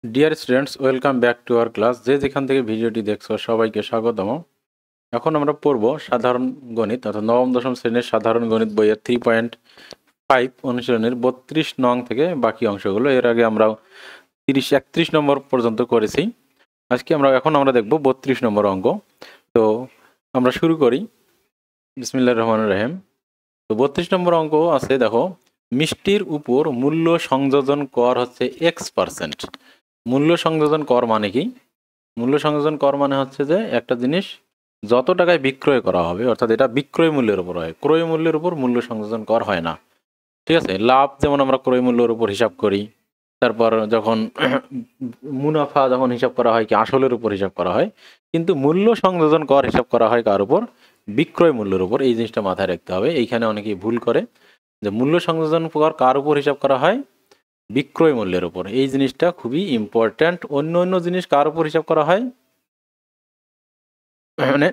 Dear students, welcome back to our class. যে যেখান থেকে ভিডিওটি দেখছো সবাইকে স্বাগতম। এখন আমরা পড়ব সাধারণ গণিত অর্থাৎ নবম দশম শ্রেণীর সাধারণ গণিত বইয়ের 3.5 অনুশীলনের 32 নং থেকে বাকি অংশগুলো। এর আগে আমরা 31 নম্বর পর্যন্ত করেছি। এখন আমরা দেখব 32 নম্বর অঙ্ক। তো আমরা শুরু করি। বিসমিল্লাহির রহমানির রহিম। তো 32 নম্বর অঙ্ক আছে, দেখো, মিষ্টির উপর মূল্য সংযোজন কর হচ্ছে X%। মূল্য সংযোজন কর মানে কি? মূল্য সংযোজন কর মানে হচ্ছে যে একটা জিনিস যত টাকায় বিক্রয় করা হবে, অর্থাৎ এটা বিক্রয় মূল্যের উপর হয়, ক্রয় মূল্যের উপর মূল্য সংযোজন কর হয় না। ঠিক আছে? লাভ যেমন আমরা ক্রয় মূল্যের উপর হিসাব করি, তারপর যখন মুনাফা যখন হিসাব করা হয় কি আসলের উপর হিসাব করা হয়, কিন্তু মূল্য সংযোজন কর হিসাব করা হয় কার উপর? বিক্রয় মূল্যের উপর। এই জিনিসটা মাথায় রাখতে হবে। এইখানে অনেকেই ভুল করে যে মূল্য সংযোজন কর কার উপর হিসাব করা হয়? বিক্রয় মূল্যের উপর। এই জিনিসটা খুবই ইম্পর্ট্যান্ট। অন্য অন্য জিনিস কার উপর হিসাব করা হয়? মানে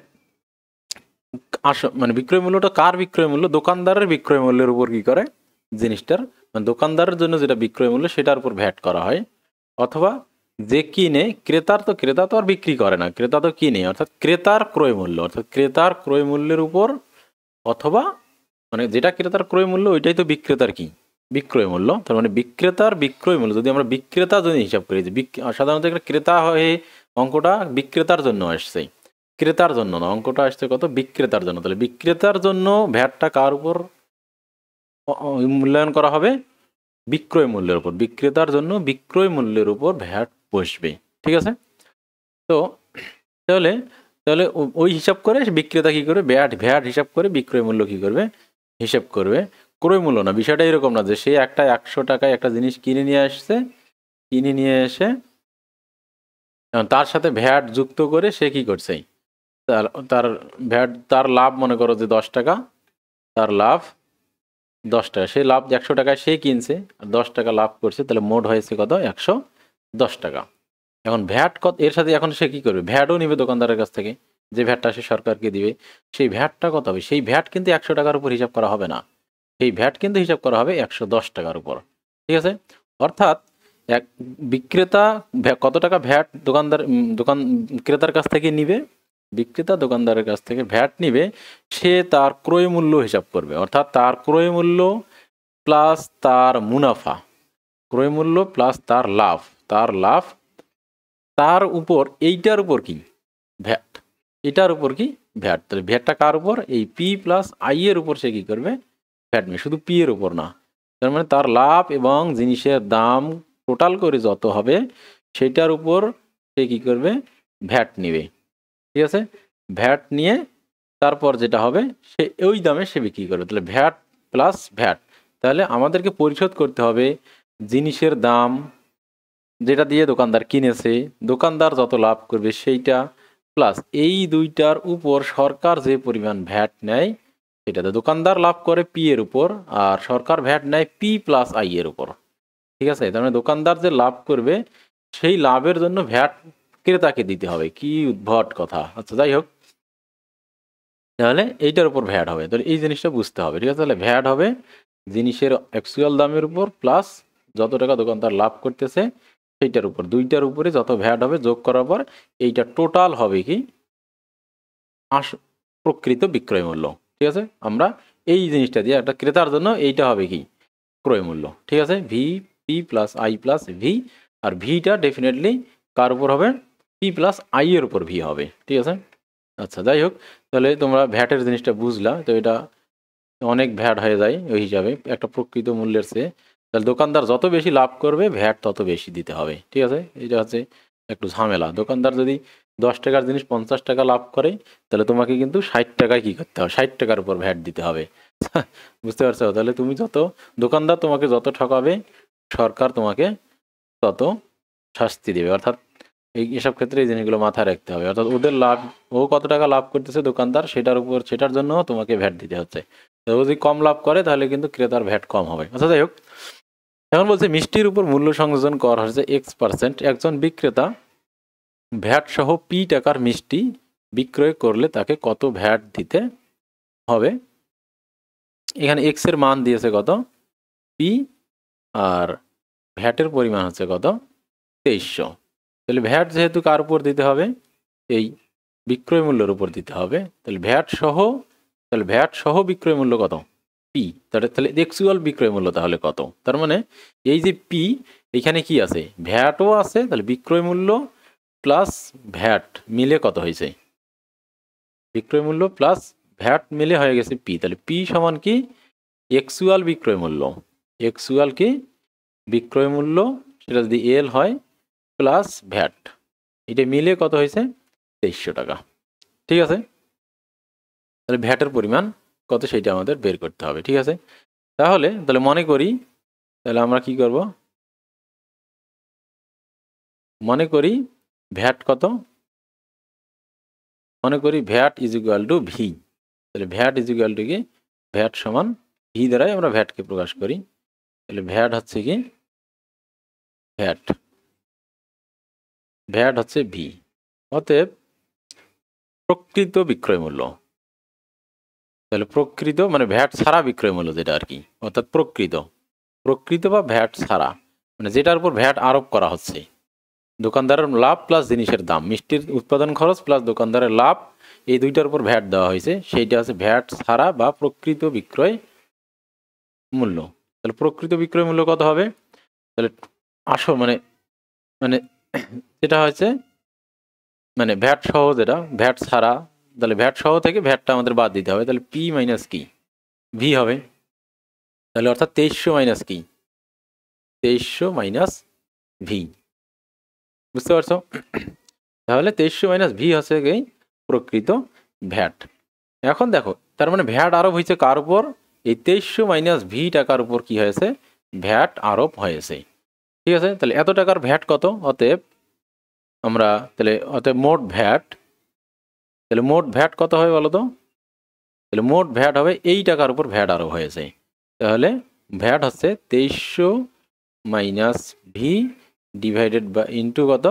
মানে বিক্রয় মূল্যটা কার বিক্রয় মূল্য? দোকানদারের বিক্রয় মূল্যের উপর কি করে জিনিসটার, মানে দোকানদারের জন্য যেটা বিক্রয় মূল্য সেটার উপর ভ্যাট করা হয়। অথবা যে কিনে, ক্রেতা তো আর বিক্রি করে না, ক্রেতা তো কিনে, অর্থাৎ ক্রেতার ক্রয় মূল্য, অর্থাৎ ক্রেতার ক্রয় মূল্যের উপর, অথবা মানে যেটা ক্রেতার ক্রয় মূল্য ওইটাই তো বিক্রেতার কি বিক্রয় মূল্য। তার মানে বিক্রেতার বিক্রয় মূল্য যদি আমরা বিক্রেতা যদি হিসাব করি, যে সাধারণত একটা ক্রেতা হয়ে অঙ্কটা বিক্রেতার জন্য আসছে, ক্রেতার জন্য না। অঙ্কটা আসছে কত? বিক্রেতার জন্য। তাহলে বিক্রেতার জন্য ভ্যাটটা কার উপর মূল্যায়ন করা হবে? বিক্রয় মূল্যের উপর। বিক্রেতার জন্য বিক্রয় মূল্যের উপর ভ্যাট বসবে। ঠিক আছে? তো তাহলে তাহলে ওই হিসাব করে বিক্রেতা কি করবে? ভ্যাট হিসাব করে বিক্রয় মূল্য কি করবে? হিসাব করবে। ক্রয় মূল্য না। বিষয়টা এরকম না যে সে একটা 100 টাকায় একটা জিনিস কিনে নিয়ে আসছে, কিনে নিয়ে এসে তার সাথে ভ্যাট যুক্ত করে সে কি করছে, তার তার ভ্যাট, তার লাভ মনে করো যে 10 টাকা, তার লাভ 10 টাকা, সে লাভ 100 টাকায় সে কিনছে আর 10 টাকা লাভ করছে, তাহলে মোট হয়েছে কত? 110 টাকা। এখন ভ্যাট কত এর সাথে? এখন সে কি করবে? ভ্যাটও নিবে দোকানদারের কাছ থেকে, যে ভ্যাটটা সে সরকারকে দিবে। সেই ভ্যাটটা কত হবে? সেই ভ্যাট কিন্তু 100 টাকার উপর হিসাব করা হবে না, সেই ভ্যাট কিন্তু হিসাব করা হবে 110 টাকার উপর। ঠিক আছে? অর্থাৎ এক বিক্রেতা কত টাকা ভ্যাট দোকান ক্রেতার কাছ থেকে নিবে, বিক্রেতা দোকানদারের কাছ থেকে ভ্যাট নিবে, সে তার ক্রয় মূল্য হিসাব করবে, অর্থাৎ তার ক্রয় মূল্য প্লাস তার মুনাফা, ক্রয় মূল্য প্লাস তার লাভ, তার উপর এইটার উপর কি? ভ্যাট। এটার উপর কি? ভ্যাট। তাহলে ভ্যাটটা কার উপর? এই পি প্লাস আই এর উপর সে কি করবে? ভ্যাট নেবে, শুধু পি এর উপর না। তার মানে তার লাভ এবং জিনিসের দাম টোটাল করে যত হবে সেটার উপর সে কি করবে? ভ্যাট নেবে। ঠিক আছে? ভ্যাট নিয়ে তারপর যেটা হবে সে ওই দামে সে বিক্রি করবে। তাহলে ভ্যাট প্লাস ভ্যাট। তাহলে আমাদেরকে পরিশোধ করতে হবে জিনিসের দাম যেটা দিয়ে দোকানদার কিনেছে, দোকানদার যত লাভ করবে সেইটা, প্লাস এই দুইটার উপর সরকার যে পরিমাণ ভ্যাট নেয় সেটাতে। দোকানদার লাভ করে পি এর উপর আর সরকার ভ্যাট নেয় পি প্লাস আই এর উপর। ঠিক আছে? তার মানে দোকানদার যে লাভ করবে সেই লাভের জন্য ভ্যাট ক্রেতাকে দিতে হবে। কি উদ্ভট কথা! আচ্ছা, যাই হোক, তাহলে এইটার উপর ভ্যাট হবে। তাহলে এই জিনিসটা বুঝতে হবে। ঠিক আছে? তাহলে ভ্যাট হবে জিনিসের অ্যাকচুয়াল দামের উপর প্লাস যত টাকা দোকানদার লাভ করতেছে সেইটার উপর, দুইটার উপরে যত ভ্যাট হবে যোগ করার পর এইটা টোটাল হবে কি? প্রকৃত বিক্রয় মূল্য। ঠিক আছে? আমরা এই জিনিসটা দিয়ে একটা ক্রেতার জন্য এইটা হবে কি? ক্রয় মূল্য। ঠিক আছে? V P plus I plus V. আর ভিটা ডেফিনেটলি কার উপর হবে? পি প্লাস আই এর উপর ভি হবে। ঠিক আছে? আচ্ছা, যাই হোক, তাহলে তোমরা ভ্যাটের জিনিসটা বুঝলা। তো এটা অনেক ভ্যাট হয়ে যায় ওই হিসাবে একটা প্রকৃত মূল্যের চেয়ে। তাহলে দোকানদার যত বেশি লাভ করবে ভ্যাট তত বেশি দিতে হবে। ঠিক আছে? এটা হচ্ছে একটু ঝামেলা। দোকানদার যদি 10 টাকার জিনিস 50 টাকা লাভ করে তাহলে তোমাকে কিন্তু 60 টাকায় কী করতে হবে? 60 টাকার উপর ভ্যাট দিতে হবে। বুঝতে পারছো? তাহলে তুমি দোকানদার তোমাকে যত ঠকাবে সরকার তোমাকে তত শাস্তি দেবে। অর্থাৎ এসব ক্ষেত্রে এই জিনিসগুলো মাথায় রাখতে হবে। অর্থাৎ ওদের লাভ, ও কত টাকা লাভ করতেছে দোকানদার সেটার জন্য তোমাকে ভ্যাট দিতে হচ্ছে। ও যদি কম লাভ করে তাহলে কিন্তু ক্রেতার ভ্যাট কম হবে। আচ্ছা, যাই হোক, এখন বলছে মিষ্টির উপর মূল্য সংযোজন কর হচ্ছে X%। একজন বিক্রেতা ভ্যাট সহ পি টাকার মিষ্টি বিক্রয় করলে তাকে কত ভ্যাট দিতে হবে? এখানে এক্স এর মান দিয়েছে কত? পি, আর ভ্যাটের পরিমাণ হচ্ছে কত? 2300। তাহলে ভ্যাট যেহেতু কার উপর দিতে হবে, এই বিক্রয় মূল্যের উপর দিতে হবে, তাহলে ভ্যাট সহ বিক্রয় মূল্য কত, পি। তাহলে অ্যাকচুয়াল বিক্রয় মূল্য তাহলে কত, তার মানে এই যে পি, এখানে কি আছে, ভ্যাটও আছে, তাহলে বিক্রয় মূল্য প্লাস ভ্যাট মিলে কত হয়েছে, বিক্রয় মূল্য প্লাস ভ্যাট মিলে হয়ে গেছে পি। তাহলে পি সমান কি, অ্যাকচুয়াল বিক্রয় মূল্য, অ্যাকচুয়াল কি বিক্রয় মূল্য, সেটা যদি এল হয় প্লাস ভ্যাট, এটা মিলে কত হয়েছে 2300 টাকা। ঠিক আছে, তাহলে ভ্যাটের পরিমাণ কত সেটা আমাদের বের করতে হবে। ঠিক আছে, তাহলে মনে করি, তাহলে আমরা কি করব, মনে করি ভ্যাট কত, মনে করি VAT is equal to V. তাহলে ভ্যাট ইজ ইকুয়াল টু কি, ভ্যাট সমান ভি দ্বারাই আমরা ভ্যাটকে প্রকাশ করি। তাহলে ভ্যাট হচ্ছে কি, ভ্যাট হচ্ছে ভি। অতএব প্রকৃত বিক্রয় মূল্য, তাহলে প্রকৃত মানে ভ্যাট ছাড়া বিক্রয় মূল্য যেটা আর কি, অর্থাৎ প্রকৃত বা ভ্যাট ছাড়া, মানে যেটার উপর ভ্যাট আরোপ করা হচ্ছে, দোকানদারের লাভ প্লাস জিনিসের দাম, মিষ্টির উৎপাদন খরচ প্লাস দোকানদারের লাভ, এই দুইটার উপর ভ্যাট দেওয়া হয়েছে, সেইটা হচ্ছে ভ্যাট ছাড়া বা প্রকৃত বিক্রয় মূল্য। তাহলে প্রকৃত বিক্রয় মূল্য কত হবে, তাহলে আসল মানে মানে যেটা হচ্ছে মানে ভ্যাট সহ, যেটা ভ্যাট ছাড়া, তাহলে ভ্যাট সহ থেকে ভ্যাটটা আমাদের বাদ দিতে হবে, তাহলে পি মাইনাস কি, ভি হবে। তাহলে অর্থাৎ 2300 মাইনাস কি, 2300 মাইনাস ভি, বুঝতে পারছো? তাহলে 2300 মাইনাস ভি হচ্ছে কি প্রকৃত ভ্যাট। এখন দেখো, তার মানে ভ্যাট আরোপ হয়েছে কার উপর, এই 2300 মাইনাস ভি টাকার উপর কি হয়েছে, ভ্যাট আরোপ হয়েছে। ঠিক আছে, তাহলে এত টাকার ভ্যাট কত, অতএব মোট ভ্যাট, তাহলে মোট ভ্যাট কত হবে বলো তো, তাহলে মোট ভ্যাট হবে এই টাকার উপর ভ্যাট আরোপ হয়েছে, তাহলে ভ্যাট হচ্ছে 2300 minus V divided by into কত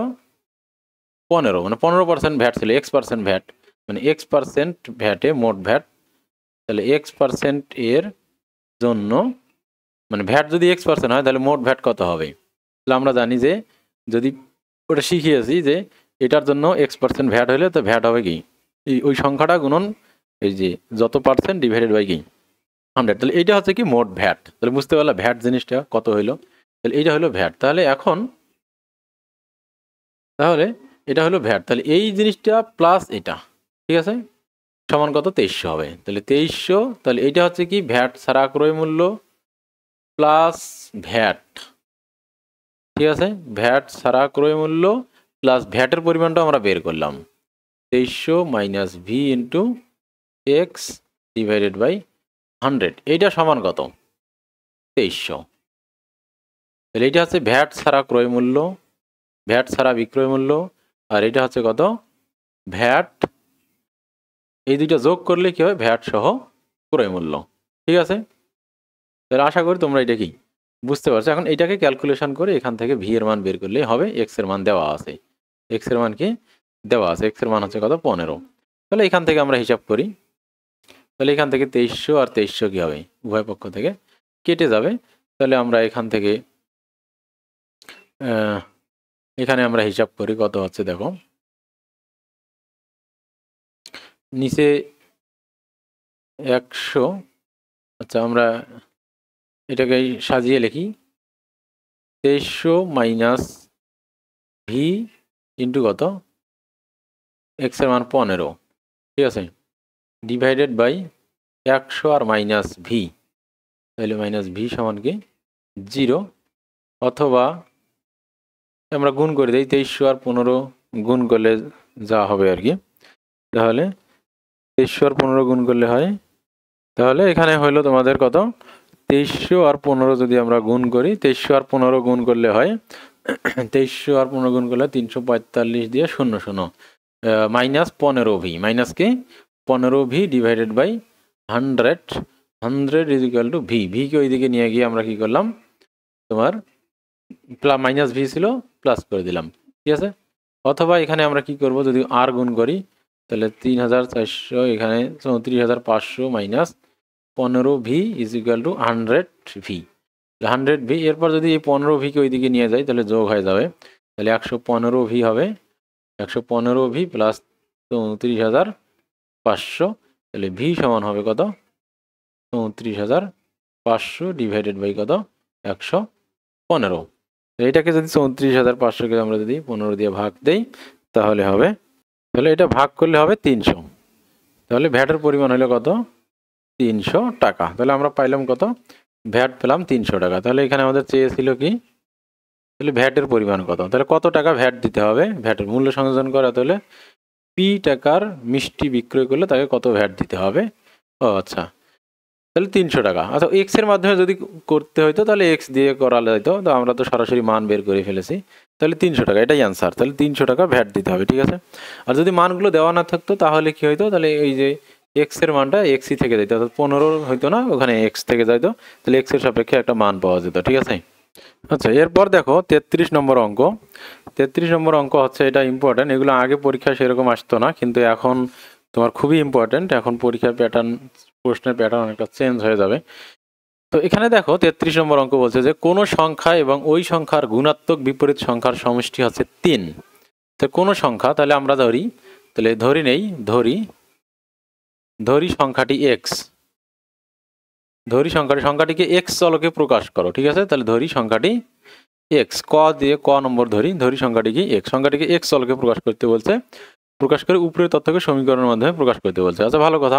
15, মানে 15% ভ্যাট ছিল, X% ভ্যাট, মানে X% ভ্যাটে মোট ভ্যাট, তাহলে X% এর জন্য, মানে ভ্যাট যদি X% হয় তাহলে মোট ভ্যাট কত হবে, তাহলে আমরা জানি যে যদি ওটা শিখিয়েছি যে এটার জন্য X% ভ্যাট হলে তো ভ্যাট হবে কি, ওই সংখ্যাটা গুণন এই যে যত পার্সেন্ট ডিভাইডেড বাই কি 100, তাহলে এইটা হচ্ছে কি মোট ভ্যাট। তাহলে বুঝতে পারলাম ভ্যাট জিনিসটা কত হইলো, তাহলে এইটা হলো ভ্যাট। তাহলে এখন এটা হলো ভ্যাট, তাহলে এই জিনিসটা প্লাস এটা, ঠিক আছে, সমান কত 2300 হবে। তাহলে 2300, তাহলে এইটা হচ্ছে কি ভ্যাট ছাড়া ক্রয় মূল্য প্লাস ভ্যাট, ঠিক আছে, ভ্যাট ছাড়া ক্রয় মূল্য প্লাস ভ্যাটের পরিমাণটা আমরা বের করলাম, 2300 minus V into X divided by 100, এইটা সমান কত 2300। তাহলে এইটা হচ্ছে ভ্যাট ছাড়া ক্রয় মূল্য, ভ্যাট ছাড়া বিক্রয় মূল্য, আর এটা হচ্ছে কত ভ্যাট, এই দুইটা যোগ করলে কি হয় ভ্যাট সহ ক্রয় মূল্য। ঠিক আছে, তাহলে আশা করি তোমরা এটা কি বুঝতে পারছো। এখন এটাকে ক্যালকুলেশন করে এখান থেকে ভি এর মান বের করলেই হবে, এক্স এর মান দেওয়া আছে, এক্স এর মান কি দেওয়া আছে, এক্স এর মান হচ্ছে কত 15। তাহলে এখান থেকে আমরা হিসাব করি, তাহলে এখান থেকে 2300 আর 2300 কি হবে উভয় পক্ষ থেকে কেটে যাবে। তাহলে আমরা এখান থেকে এখানে আমরা হিসাব করি কত হচ্ছে, দেখো নিচে 100, আচ্ছা আমরা এটাকে সাজিয়ে লিখি, 2300 মাইনাস ভি ইন্টু কত এক্স এর মান 15, ঠিক আছে, ডিভাইডেড বাই 100 আর মাইনাস ভি, তাহলে মাইনাস ভি সমান কি 0, অথবা আমরা গুণ করে দিই 2300 আর 15 গুণ করলে যা হবে আর কি, তাহলে 2300 আর 15 গুণ করলে হয়, তাহলে এখানে হলো তোমাদের কত 2300 আর 15 যদি আমরা গুণ করি, 2300 আর 15 গুণ করলে হয় 2300 আর 15 গুণ করলে 345 দিয়ে 00 মাইনাস 15 ভি, মাইনাস কি 15 V divided by 100, 100 is equal to V, ভিকে ওইদিকে নিয়ে গিয়ে আমরা কি করলাম তোমার মাইনাস ভি ছিল প্লাস করে দিলাম, ঠিক আছে। অথবা এখানে আমরা কি করব, যদি আর গুণ করি তাহলে 3400, এখানে 34500 minus 15 V is equal two 100 V, 100 V, এরপর যদি এই 15 ভিকে ওইদিকে নিয়ে যাই তাহলে যোগ হয়ে যাবে, তাহলে 115V হবে, 115V প্লাস 34,500, তাহলে ভি সমান হবে কত? 34,500 ডিভাইডেড বাই কত? 115। এটাকে যদি 34,500কে আমরা যদি 15 দিয়ে ভাগ দেই তাহলে হবে, তাহলে এটা ভাগ করলে হবে 300। তাহলে ভ্যাটের পরিমাণ হলো কত? 300 টাকা। তাহলে আমরা পাইলাম কত? ভ্যাট পেলাম 300 টাকা। তাহলে এখানে আমাদের চেয়েছিল কি? তাহলে ভ্যাটের পরিমাণ কত? তাহলে কত টাকা ভ্যাট দিতে হবে? ভ্যাটের মূল্য সংযোজন করা, তাহলে পি টাকার মিষ্টি বিক্রয় করলে তাকে কত ভ্যাট দিতে হবে? ও আচ্ছা, তাহলে 300 টাকা। আচ্ছা, এক্স এর মাধ্যমে যদি করতে হইতো তাহলে এক্স দিয়ে করা যেত, তো আমরা তো সরাসরি মান বের করে ফেলেছি। তাহলে 300 টাকা, এটাই অ্যান্সার। তাহলে 300 টাকা ভ্যাট দিতে হবে, ঠিক আছে। আর যদি মানগুলো দেওয়া না থাকতো তাহলে কি হইতো? তাহলে এই যে এক্স এর মানটা এক্সই থেকে যেত, অর্থাৎ 15 হইতো না, ওখানে এক্স থেকে যাইতো, তাহলে এক্স এর সাপেক্ষে একটা মান পাওয়া যেত, ঠিক আছে। আচ্ছা, এরপর দেখো 33 নম্বর অঙ্ক। 33 নম্বর অঙ্ক হচ্ছে, এটা ইম্পর্টেন্ট। এগুলো আগে পরীক্ষায় সেরকম আসতো না, কিন্তু এখন তোমার খুবই ইম্পর্টেন্ট। এখন পরীক্ষার প্যাটার্ন, প্রশ্নের প্যাটার্ন অনেকটা চেঞ্জ হয়ে যাবে। তো এখানে দেখো 33 নম্বর অঙ্ক বলছে যে কোনো সংখ্যা এবং ওই সংখ্যার গুণাত্মক বিপরীত সংখ্যার সমষ্টি হচ্ছে 3। তো কোনো সংখ্যা, তাহলে আমরা ধরি, তাহলে ধরি নেই, ধরি সংখ্যাটি এক্স, ধরি সংখ্যাটিকে এক্স চলকে প্রকাশ করো, ঠিক আছে। তাহলে ধরি সংখ্যাটি এক্স, ক দিয়ে ক নম্বর ধরি সংখ্যাটিকে এক্স, সংখ্যাটিকে এক্স চলকে প্রকাশ করতে বলছে, প্রকাশ করে উপরের তথ্যকে সমীকরণের মাধ্যমে প্রকাশ করতে বলছে। আচ্ছা, ভালো কথা।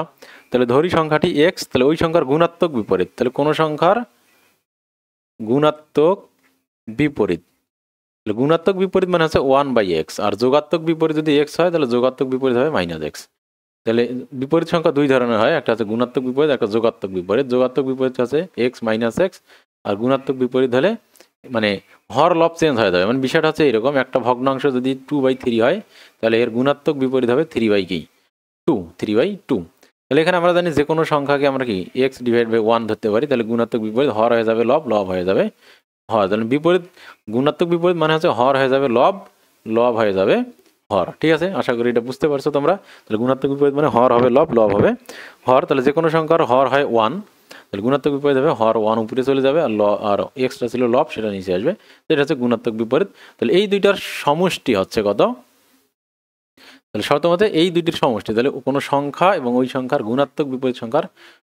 তাহলে ধরি সংখ্যাটি এক্স, তাহলে ওই সংখ্যার গুণাত্মক বিপরীত, তাহলে কোনো সংখ্যার গুণাত্মক বিপরীত, তাহলে গুণাত্মক বিপরীত মানে হচ্ছে 1/x, আর যোগাত্মক বিপরীত যদি এক্স হয় তাহলে যোগাত্মক বিপরীত হবে -x। তাহলে বিপরীত সংখ্যা দুই ধরনের হয়, একটা হচ্ছে গুণাত্মক বিপরীত, একটা যোগাত্মক বিপরীত। যোগাত্মক বিপরীত হচ্ছে x - x, আর গুণাত্মক বিপরীত হলে মানে হর লব চেঞ্জ হয়ে যাবে। মানে বিষয়টা হচ্ছে এরকম, একটা ভগ্নাংশ যদি 2/3 হয় তাহলে এর গুণাত্মক বিপরীত হবে 3/2। তাহলে এখানে আমরা জানি যে কোনো সংখ্যাকে আমরা কি x/1 ধরতে পারি, তাহলে গুণাত্মক বিপরীত হর হয়ে যাবে লব, লব হয়ে যাবে হর। তাহলে বিপরীত, গুণাত্মক বিপরীত মানে হচ্ছে হর হয়ে যাবে লব, লব হয়ে যাবে হর, ঠিক আছে। আশা করি এটা বুঝতে পারছো তোমরা। তাহলে গুণাত্মক বিপরীত মানে হর হবে লব, লব হবে হর। তাহলে যে কোনো সংখ্যার হর হয় 1, তাহলে গুণাত্মক বিপরীত হবে হর 1 উপরে চলে যাবে, আর এক্সট্রা ছিল লব, সেটা নিচে আসবে। এটা হচ্ছে গুণাত্মক বিপরীত। তাহলে এই দুইটার সমষ্টি হচ্ছে কত? তাহলে শর্ত মতে এই দুইটির সমষ্টি, তাহলে কোনো সংখ্যা এবং ওই সংখ্যার গুণাত্মক বিপরীত সংখ্যার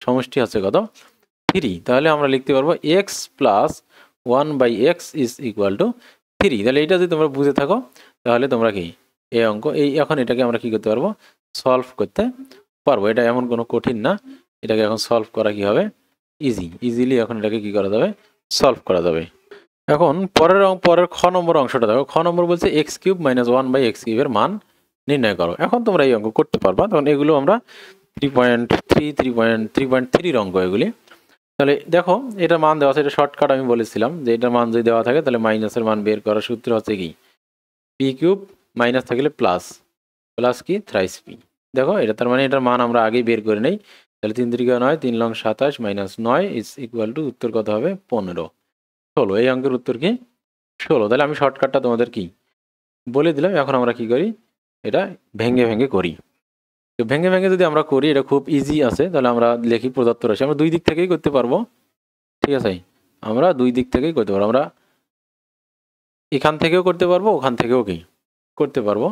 সমষ্টি হচ্ছে কত? 3। তাহলে আমরা লিখতে পারবো x + 1/x = 3। তাহলে এইটা যদি তোমরা বুঝে থাকো তাহলে তোমরা কি এই অঙ্ক, এখন এটাকে আমরা কি করতে পারবো? সলভ করতে পারবো। এটা এমন কোনো কঠিন না, এটাকে এখন সলভ করা কি হবে? ইজিলি এখন এটাকে কি করা যাবে? সলভ করা যাবে। এখন পরের খ নম্বর অংশটা দেখো। খ নম্বর বলছে x³ - 1/x³ এর মান নির্ণয় করো। এখন তোমরা এই অঙ্ক করতে পারবা। তখন এগুলো আমরা 3.3 অঙ্ক এগুলি। তাহলে দেখো এটা মান দেওয়া আছে, এটা শর্টকাট আমি বলেছিলাম যে এটার মান যদি দেওয়া থাকে তাহলে মাইনাসের মান বের করার সূত্র হচ্ছে কি? p³ মাইনাস থাকলে প্লাস, প্লাস কি থ্রাইস p। দেখো এটা তার মানে এটার মান আমরা আগেই বের করে নেই। তাহলে 3 × 9, 3 লং 27 - 9 = উত্তর কত হবে? 15, 16। এই অঙ্কের উত্তর কি? 16। তাহলে আমি শর্টকাটটা তোমাদের কি বলে দিলাম। এখন আমরা কি করি? এটা ভেঙে ভেঙে করি। তো ভেঙে ভেঙে যদি আমরা করি, এটা খুব ইজি আছে। তাহলে আমরা লিখি প্রদত্ত রাশি, আমরা দুই দিক থেকেই করতে পারবো, ঠিক আছে। আমরা দুই দিক থেকেই করতে পারবো, আমরা এখান থেকেও করতে পারবো, ওখান থেকেও কি করতে পারবো।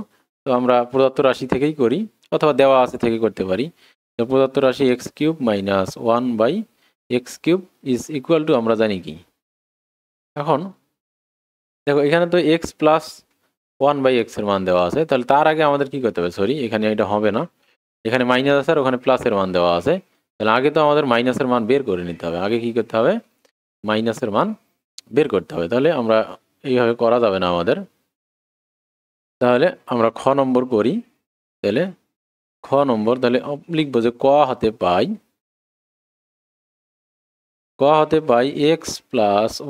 তো আমরা প্রদত্ত রাশি থেকেই করি, অথবা দেওয়া আছে থেকে করতে পারি। তো প্রদত্ত রাশি x³ - 1/x³ = আমরা জানি কি? এখন দেখো এখানে তো x + 1/x এর মান দেওয়া আছে, তাহলে তার আগে আমাদের কি করতে হবে? সরি, এখানে এটা হবে না, এখানে মাইনাস আছে আর ওখানে প্লাসের মান দেওয়া আছে। তাহলে আগে তো আমাদের মাইনাসের মান বের করে নিতে হবে। আগে কি করতে হবে? মাইনাসের মান বের করতে হবে। তাহলে আমরা এইভাবে করা যাবে না আমাদের। তাহলে আমরা খ নম্বর করি। তাহলে খ নম্বর, তাহলে লিখবো যে ক হতে পাই x +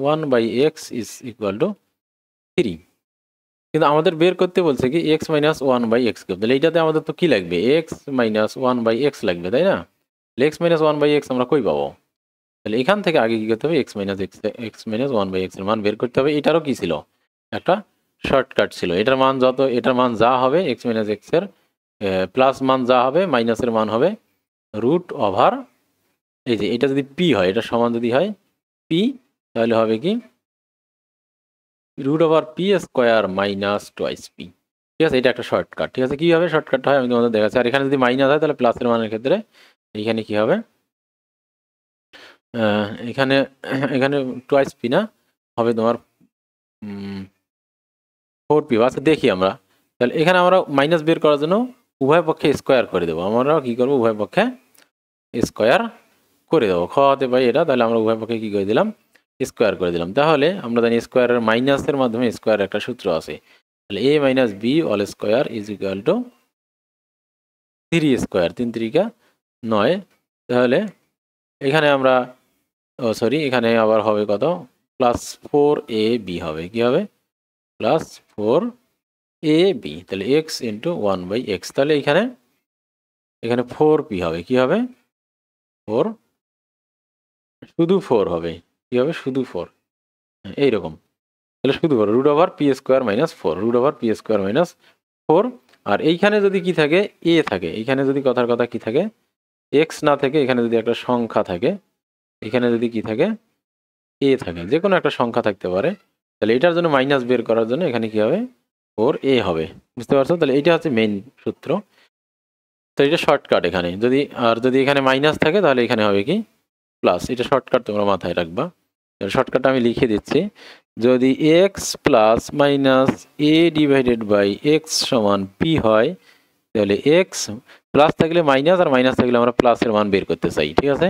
1/x = 3। কিন্তু আমাদের বের করতে বলছে কি x - 1/x³। তাহলে এইটাতে আমাদের তো কি লাগবে? x - 1/x লাগবে, তাই না? x - 1/x আমরা কই পাবো? তাহলে এখান থেকে আগে কি করতে হবে? x - 1/x এর মান বের করতে হবে। এটারও কি ছিল? একটা শর্টকাট ছিল। এটার মান যা হবে x - x এর প্লাস মান যা হবে মাইনাসের মান হবে √, এই যে এটা যদি p হয়, এটা সমান যদি হয় p, তাহলে হবে কি root over P square minus twice P. ঠিক আছে, এটা একটা শর্টকাট। ঠিক আছে, কীভাবে শর্টকাট হয় আমি তোমাদের দেখাচ্ছি। আর এখানে যদি মাইনাস হয় তাহলে প্লাসের মানের ক্ষেত্রে এইখানে কি হবে, এখানে এখানে টোয়াইস পি না, হবে তোমার 4p। আচ্ছা দেখি আমরা, তাহলে এখানে আমরা মাইনাস বের করার জন্য উভয় পক্ষে স্কোয়ার করে দেবো। আমরা কি করবো, উভয় পক্ষে স্কোয়ার করে দেবো। হতে পাই এটা, তাহলে আমরা উভয় পক্ষে কী করে দিলাম, স্কোয়ার করে দিলাম। তাহলে আমরা জানি স্কোয়ারের মাইনাসের মাধ্যমে স্কোয়ার একটা সূত্র আছে, তাহলে a minus B all square is equal to 3 square, 3 3 9। তাহলে এখানে আমরা সরি এখানে আবার হবে কত, প্লাস 4ab হবে, কি হবে, প্লাস 4ab, তাহলে এক্স ইন্টু 1/x। তাহলে এখানে 4p হবে, কি হবে, 4, শুধু 4 হবে, কি হবে, শুধু 4, এইরকম। তাহলে শুধু root over P square minus 4, root over P square minus 4। আর এইখানে যদি কি থাকে, এ থাকে, এইখানে যদি কথার কথা কি থাকে, এক্স না থাকে, এখানে যদি একটা সংখ্যা থাকে, এখানে যদি কি থাকে, এ থাকে, যে কোনো একটা সংখ্যা থাকতে পারে, তাহলে এটার জন্য মাইনাস বের করার জন্য এখানে কি হবে, 4a হবে। বুঝতে পারছো, তাহলে এটা হচ্ছে মেইন সূত্র। তো এটা শর্টকাট এখানে, যদি আর যদি এখানে মাইনাস থাকে তাহলে এখানে হবে কি প্লাস। এটা শর্টকাট তোমরা মাথায় রাখবা। শর্টকাটটা আমি লিখে দিচ্ছি, যদি X plus minus A divided by X সমান পি হয়, তাহলে এক্স প্লাস থাকলে মাইনাস, আর মাইনাস থাকলে আমরা প্লাসের মান বের করতে চাই। ঠিক আছে,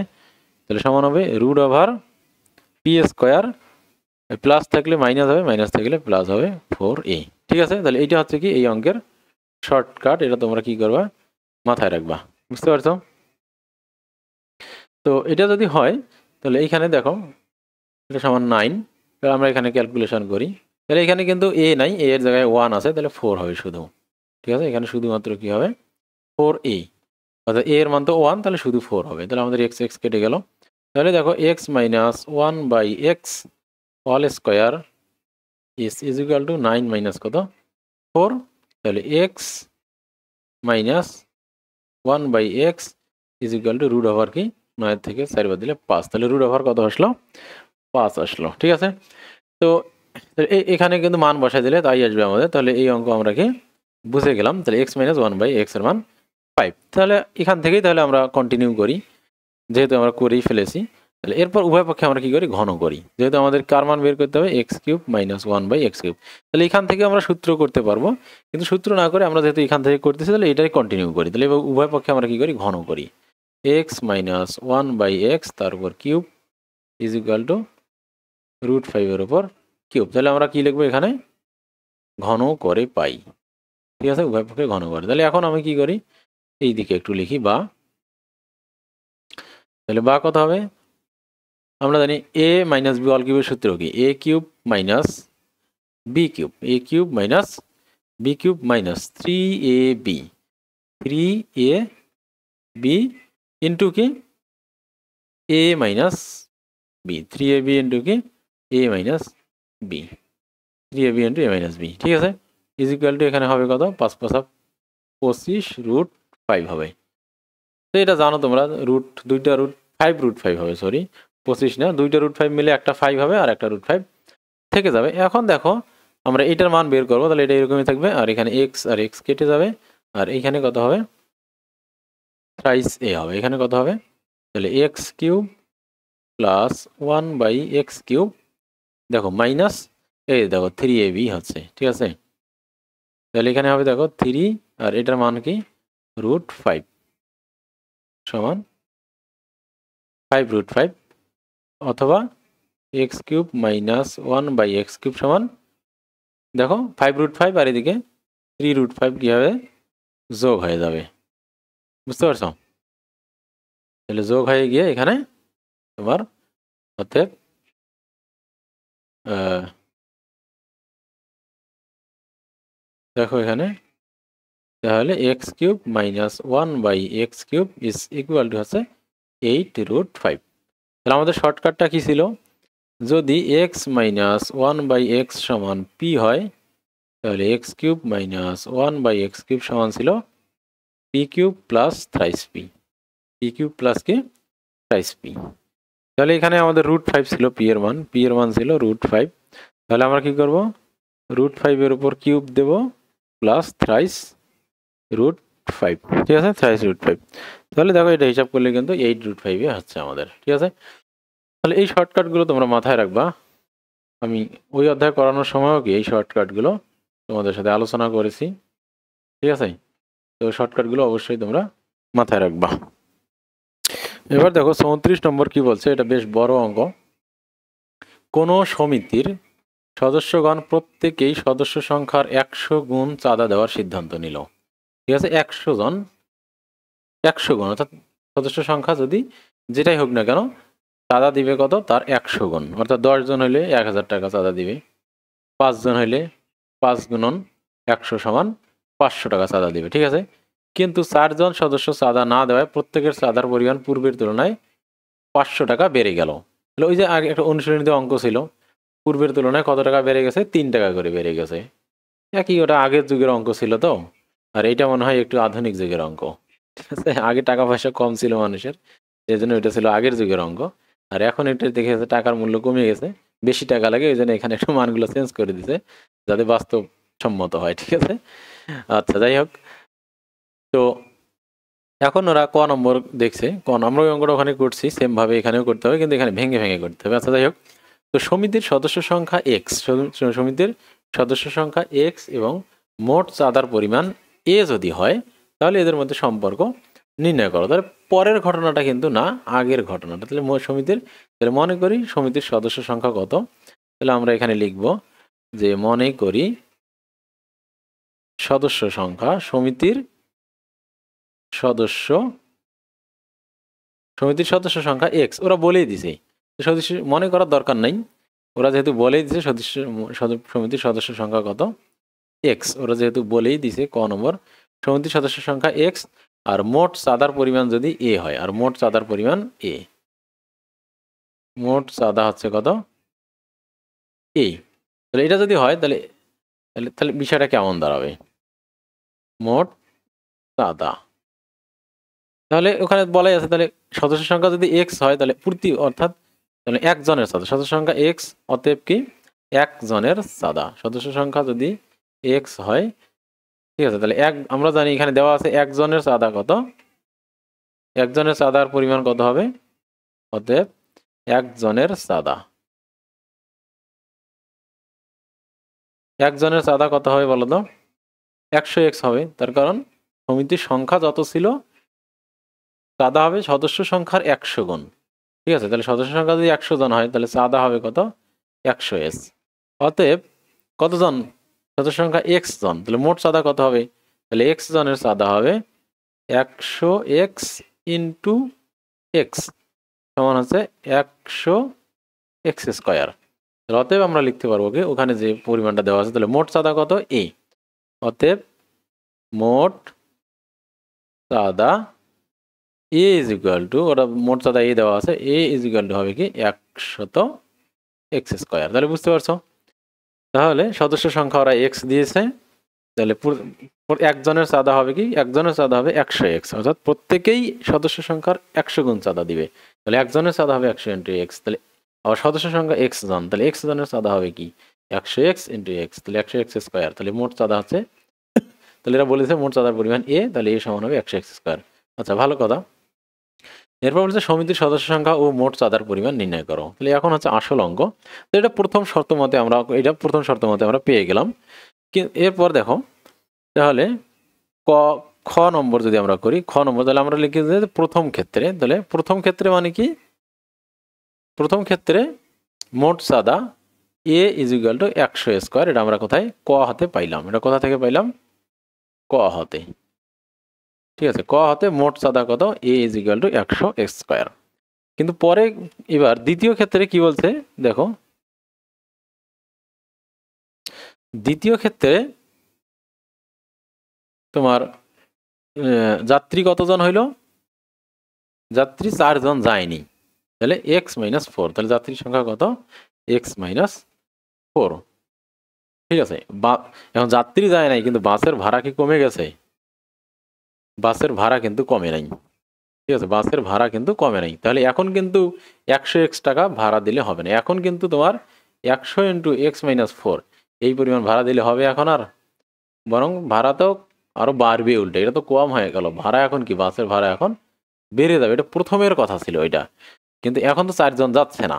তাহলে সমান হবে root over P square, plus থাকলে মাইনাস হবে, মাইনাস থাকলে প্লাস হবে 4a। ঠিক আছে, তাহলে এইটা হচ্ছে কি এই অঙ্কের শর্টকাট, এটা তোমরা কি করবা, মাথায় রাখবা। বুঝতে পারছো? তো এটা যদি হয় তাহলে এইখানে দেখো এটা সমান 9, তাহলে আমরা এখানে ক্যালকুলেশন করি, তাহলে এখানে কিন্তু এ নাই, এ এর জায়গায় 1 আছে, তাহলে 4 হবে শুধু। ঠিক আছে, এখানে শুধুমাত্র কি হবে, 4a, অর্থাৎ এ এর মান তো 1, তাহলে শুধু 4 হবে। তাহলে আমাদের এক্স এক্স কেটে গেল। তাহলে দেখো X minus 1/x all square is equal to 9 minus কত, 4। তাহলে X minus 1/x is equal to root over কি 9 থেকে 4 বাদ দিলে 5, তাহলে রুট ওভার কত আসলো, 5 আসলো। ঠিক আছে, তো এখানে কিন্তু মান বসাই দিলে তাই আসবে আমাদের। তাহলে এই অঙ্ক আমরা কি বুঝে গেলাম। তাহলে এক্স মাইনাস 1/x এর মান 5। তাহলে এখান থেকেই তাহলে আমরা কন্টিনিউ করি, যেহেতু আমরা করেই ফেলেছি। তাহলে এরপর উভয় পক্ষে আমরা কি করি, ঘন করি, যেহেতু আমাদের কার মান বের করতে হবে, x cube minus 1/x cube. তাহলে এখান থেকে আমরা সূত্র করতে পারবো, কিন্তু সূত্র না করে আমরা যেহেতু এখান থেকে করতেছি, তাহলে এটাই কন্টিনিউ করি। তাহলে এবার উভয় পক্ষে আমরা কি করি, ঘন করি, এক্স মাইনাস 1/x তার উপর cube is equal to root 5 উপর কিউব। তাহলে আমরা কি লিখবো এখানে, ঘন করে পাই। ঠিক আছে, উভয় পক্ষে ঘন করে। তাহলে এখন আমি কি করি, এই দিকে একটু লিখি বা, তাহলে বা কত হবে, আমরা জানি এ মাইনাস বি অল কিউবের সূত্র কি, A cube minus B cube, A cube minus B cube minus 3ab, 3ab into কি A minus B, 3ab into কি A minus B, 3ab into A minus B. ঠিক আছে, ইজ ইকুয়াল টু এখানে হবে কত, 5 5 25 রুট 5 হবে। তো এটা জানো তোমরা, দুইটা রুট 5 রুট 5 হবে, সরি 25 না, দুইটা রুট 5 মিলে একটা 5 হবে, আর একটা রুট 5 থেকে যাবে। এখন দেখো আমরা এটার মান বের করবো, তাহলে এটা এরকমই থাকবে, আর এখানে এক্স আর এক্স কেটে যাবে, আর এইখানে কত হবে, থ্রাইস এ হবে। এখানে কত হবে, তাহলে x cube plus 1/x cube, দেখো মাইনাস এই দেখো 3ab হচ্ছে। ঠিক আছে, তাহলে এখানে হবে দেখো 3, আর এটার মান কি রুট 5 সমান 5 রুট 5, অথবা x cube minus 1/x cube সমান দেখো 5 রুট 5, আর এদিকে 3 রুট 5 কি হবে, যোগ হয়ে যাবে। বুঝতে পারছো, তাহলে যোগ হয়ে গিয়ে এখানে তোমার অর্থাৎ দেখো এখানে, তাহলে x cube minus 1/x cube is equal two হচ্ছে 8 রুট 5। তাহলে আমাদের শর্টকাটটা কি ছিল, যদি এক্স মাইনাস 1/x সমান পি হয়, তাহলে x cube minus 1/x cube সমান ছিল P cube plus thrice P, P cube plus কি থ্রাইস পি। তাহলে এখানে আমাদের রুট 5 ছিল পি এর মান, ছিল রুট 5। তাহলে আমরা কি করব, √5 উপর কিউব দেব প্লাস থ্রাইস √5, ঠিক আছে, থ্রাইস √5। তাহলে দেখো এটা হিসাব করলে কিন্তু 8√5 হচ্ছে আমাদের, ঠিক আছে। তাহলে এই শর্টকাটগুলো তোমরা মাথায় রাখবা। আমি ওই অধ্যায় করানোর সময়ও কি এই শর্টকাটগুলো তোমাদের সাথে আলোচনা করেছি, ঠিক আছে। তো শর্টকাটগুলো অবশ্যই তোমরা মাথায় রাখবা। এবার দেখো 34 নম্বর কি বলছে, এটা বেশ বড় অঙ্ক। কোনো সমিতির সদস্যগণ প্রত্যেকেই সদস্য সংখ্যার 100 গুণ চাঁদা দেওয়ার সিদ্ধান্ত নিল, ঠিক আছে। 100 জন 100 গুণ, অর্থাৎ সদস্য সংখ্যা যদি যেটাই হোক না কেন চাঁদা দিবে কত, তার 100 গুণ, অর্থাৎ 10 জন হইলে 1000 টাকা চাঁদা দিবে, 5 জন হইলে 5 গুণন 100 সমান 500 টাকা চাঁদা দিবে, ঠিক আছে। কিন্তু 4 জন সদস্য চাঁদা না দেওয়ায় প্রত্যেকের চাঁদার পরিমাণ পূর্বের তুলনায় 500 টাকা বেড়ে গেল। তাহলে ওই যে আগে একটা অনুশীলনীতে অঙ্ক ছিল, পূর্বের তুলনায় কত টাকা বেড়ে গেছে, 3 টাকা করে বেড়ে গেছে। একই, ওটা আগের যুগের অঙ্ক ছিল তো, আর এইটা মনে হয় একটু আধুনিক যুগের অঙ্ক, ঠিক আছে। আগে টাকা পয়সা কম ছিল মানুষের, এই জন্য এটা ছিল আগের যুগের অঙ্ক। আর এখন এটা দেখে গেছে টাকার মূল্য কমে গেছে, বেশি টাকা লাগে, ওই জন্য এখানে একটু মানগুলো চেঞ্জ করে দিছে যাতে বাস্তবসম্মত হয়, ঠিক আছে। আচ্ছা, যাই হোক, তো এখন ওরা ক নম্বর দেখছে, আমরা ওই অঙ্কটা ওখানে করছি, সেম ভাবে এখানেও করতে হবে, কিন্তু এখানে ভেঙে ভেঙে করতে হবে। আচ্ছা, যাই হোক, তো সমিতির সদস্য সংখ্যা এক্স, সমিতির সদস্য সংখ্যা এক্স এবং মোট চাঁদার পরিমাণ এ যদি হয়, তাহলে এদের মধ্যে সম্পর্ক নির্ণয় করো। তাহলে পরের ঘটনাটা কিন্তু না, আগের ঘটনাটা। তাহলে সমিতির, তাহলে মনে করি সমিতির সদস্য সংখ্যা কত, তাহলে আমরা এখানে লিখব যে মনে করি সদস্য সংখ্যা, সমিতির সদস্য সংখ্যা এক্স, ওরা বলেই দিছে, সদস্য মনে করার দরকার নাই, ওরা যেহেতু বলেই দিছে সমিতির সদস্য সংখ্যা কত, এক্স, ওরা যেহেতু বলেই দিছে ক নম্বর, সমিতির সদস্য সংখ্যা এক্স আর মোট চাঁদার পরিমাণ যদি এ হয়, আর মোট চাঁদার পরিমাণ এ, মোট চাঁদা হচ্ছে কত, এ। তাহলে এটা যদি হয় তাহলে তাহলে বিষয়টা কেমন দাঁড়াবে, মোট চাঁদা, তাহলে ওখানে বলাই আছে, তাহলে সদস্য সংখ্যা যদি এক্স হয় তাহলে অর্থাৎ তাহলে একজনের চাঁদা, সদস্য সংখ্যা এক্স, অতএব কি একজনের চাঁদা, সদস্য সংখ্যা যদি এক্স হয়, ঠিক আছে। তাহলে আমরা জানি এখানে দেওয়া আছে একজনের চাঁদা কত, একজনের চাঁদার পরিমাণ কত হবে, অতএব একজনের চাঁদা, একজনের চাঁদা কত হবে বলো তো, 100x হবে। তার কারণ সমিতির সংখ্যা যত ছিল, চাঁদা হবে সদস্য সংখ্যার 100 গুণ, ঠিক আছে। তাহলে সদস্য সংখ্যা যদি 100 জন হয় তাহলে চাঁদা হবে কত, 100s। অতএব কতজন, সদস্য সংখ্যা এক্স জন, তাহলে মোট চাঁদা কত হবে, তাহলে এক্স জনের চাঁদা হবে 100x ইন্টু এক্স সমান হচ্ছে 100x স্কোয়ার। অতএব আমরা লিখতে পারবো কি, ওখানে যে পরিমাণটা দেওয়া আছে, তাহলে মোট চাঁদা কত, এ, অতএব মোট চাঁদা এ ইজ ইকুয়াল টু, ওটা মোট চাঁদা এ দেওয়া আছে, এ ইজ ইকুয়াল টু হবে কি 100x স্কোয়ার। তাহলে বুঝতে পারছো, তাহলে সদস্য সংখ্যা ওরা এক্স দিয়েছে, তাহলে একজনের চাঁদা হবে কি, একজনের চাঁদা হবে 100x, অর্থাৎ প্রত্যেকেই সদস্য সংখ্যার 100 গুণ চাঁদা দিবে, তাহলে একজনের চাঁদা হবে 100 ইন্টু এক্স। তাহলে আবার সদস্য সংখ্যা এক্স জন, তাহলে এক্স জনের চাঁদা হবে কি 100x ইন্টু এক্স, তাহলে 100x স্কোয়ার। তাহলে মোট চাঁদা হচ্ছে, তাহলে এরা বলেছে মোট চাঁদার পরিমাণ এ, তাহলে এ সমান হবে 100x স্কোয়ার। আচ্ছা, ভালো কথা। এরপর বলছে সমিতির সদস্য সংখ্যা ও মোট চাঁদার পরিমাণ নির্ণয় করো। তাহলে এখন হচ্ছে আসল অঙ্ক, তো এটা প্রথম শর্ত মতে আমরা পেয়ে গেলাম। এরপর দেখো, তাহলে খ নম্বর যদি আমরা করি, খ নম্বর তাহলে আমরা লিখে দিই প্রথম ক্ষেত্রে, তাহলে প্রথম ক্ষেত্রে মানে কি, প্রথম ক্ষেত্রে মোট চাঁদা এ ইজ ইকুয়াল টু 100 স্কোয়ার, এটা আমরা কোথায়, ক হাতে পাইলাম, এটা কোথা থেকে পাইলাম, ক হাতে, ঠিক আছে। ক হাতে মোট চাঁদা কত, A is equal to 100x square. কিন্তু পরে এবার দ্বিতীয় ক্ষেত্রে কি বলছে দেখো, দ্বিতীয় ক্ষেত্রে তোমার যাত্রী কতজন হইল, যাত্রী 4 জন যায়নি, তাহলে x-4, তাহলে যাত্রীর সংখ্যা কত, x-4, ঠিক আছে। এখন যাত্রী যায় নাই, কিন্তু বাসের ভাড়া কি কমে গেছে, বাসের ভাড়া কিন্তু কমে নাই, ঠিক আছে, বাসের ভাড়া কিন্তু কমে নাই। তাহলে এখন কিন্তু 100x টাকা ভাড়া দিলে হবে না, এখন কিন্তু তোমার 100 ইন্টু এক্স মাইনাস 4 এই পরিমাণ ভাড়া দিলে হবে এখন? আর বরং ভাড়া তো আরও বাড়বে উল্টে, এটা তো কম হয়ে গেল। ভাড়া এখন কি, বাসের ভাড়া এখন বেড়ে যাবে, এটা প্রথমের কথা ছিল এটা, কিন্তু এখন তো 4 জন যাচ্ছে না।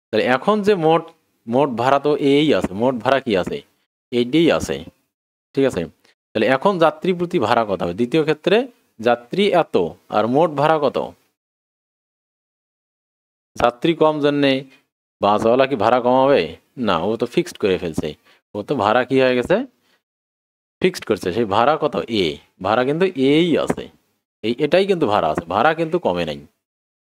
তাহলে এখন যে মোট মোট ভাড়া তো এই আছে, মোট ভাড়া কি আছে, এইটাই আছে, ঠিক আছে। তাহলে এখন যাত্রী প্রতি ভাড়া কত হবে? দ্বিতীয় ক্ষেত্রে যাত্রী এত আর মোট ভাড়া কত? যাত্রী কম জন্যে বাসওয়ালা কি ভাড়া কমাবে? না, ও তো ফিক্সড করে ফেলছে, ও তো ভাড়া কি হয়ে গেছে, ফিক্সড করছে। সেই ভাড়া কত? এ, ভাড়া কিন্তু এই আছে, এটাই কিন্তু ভাড়া আছে, ভাড়া কিন্তু কমে নাই।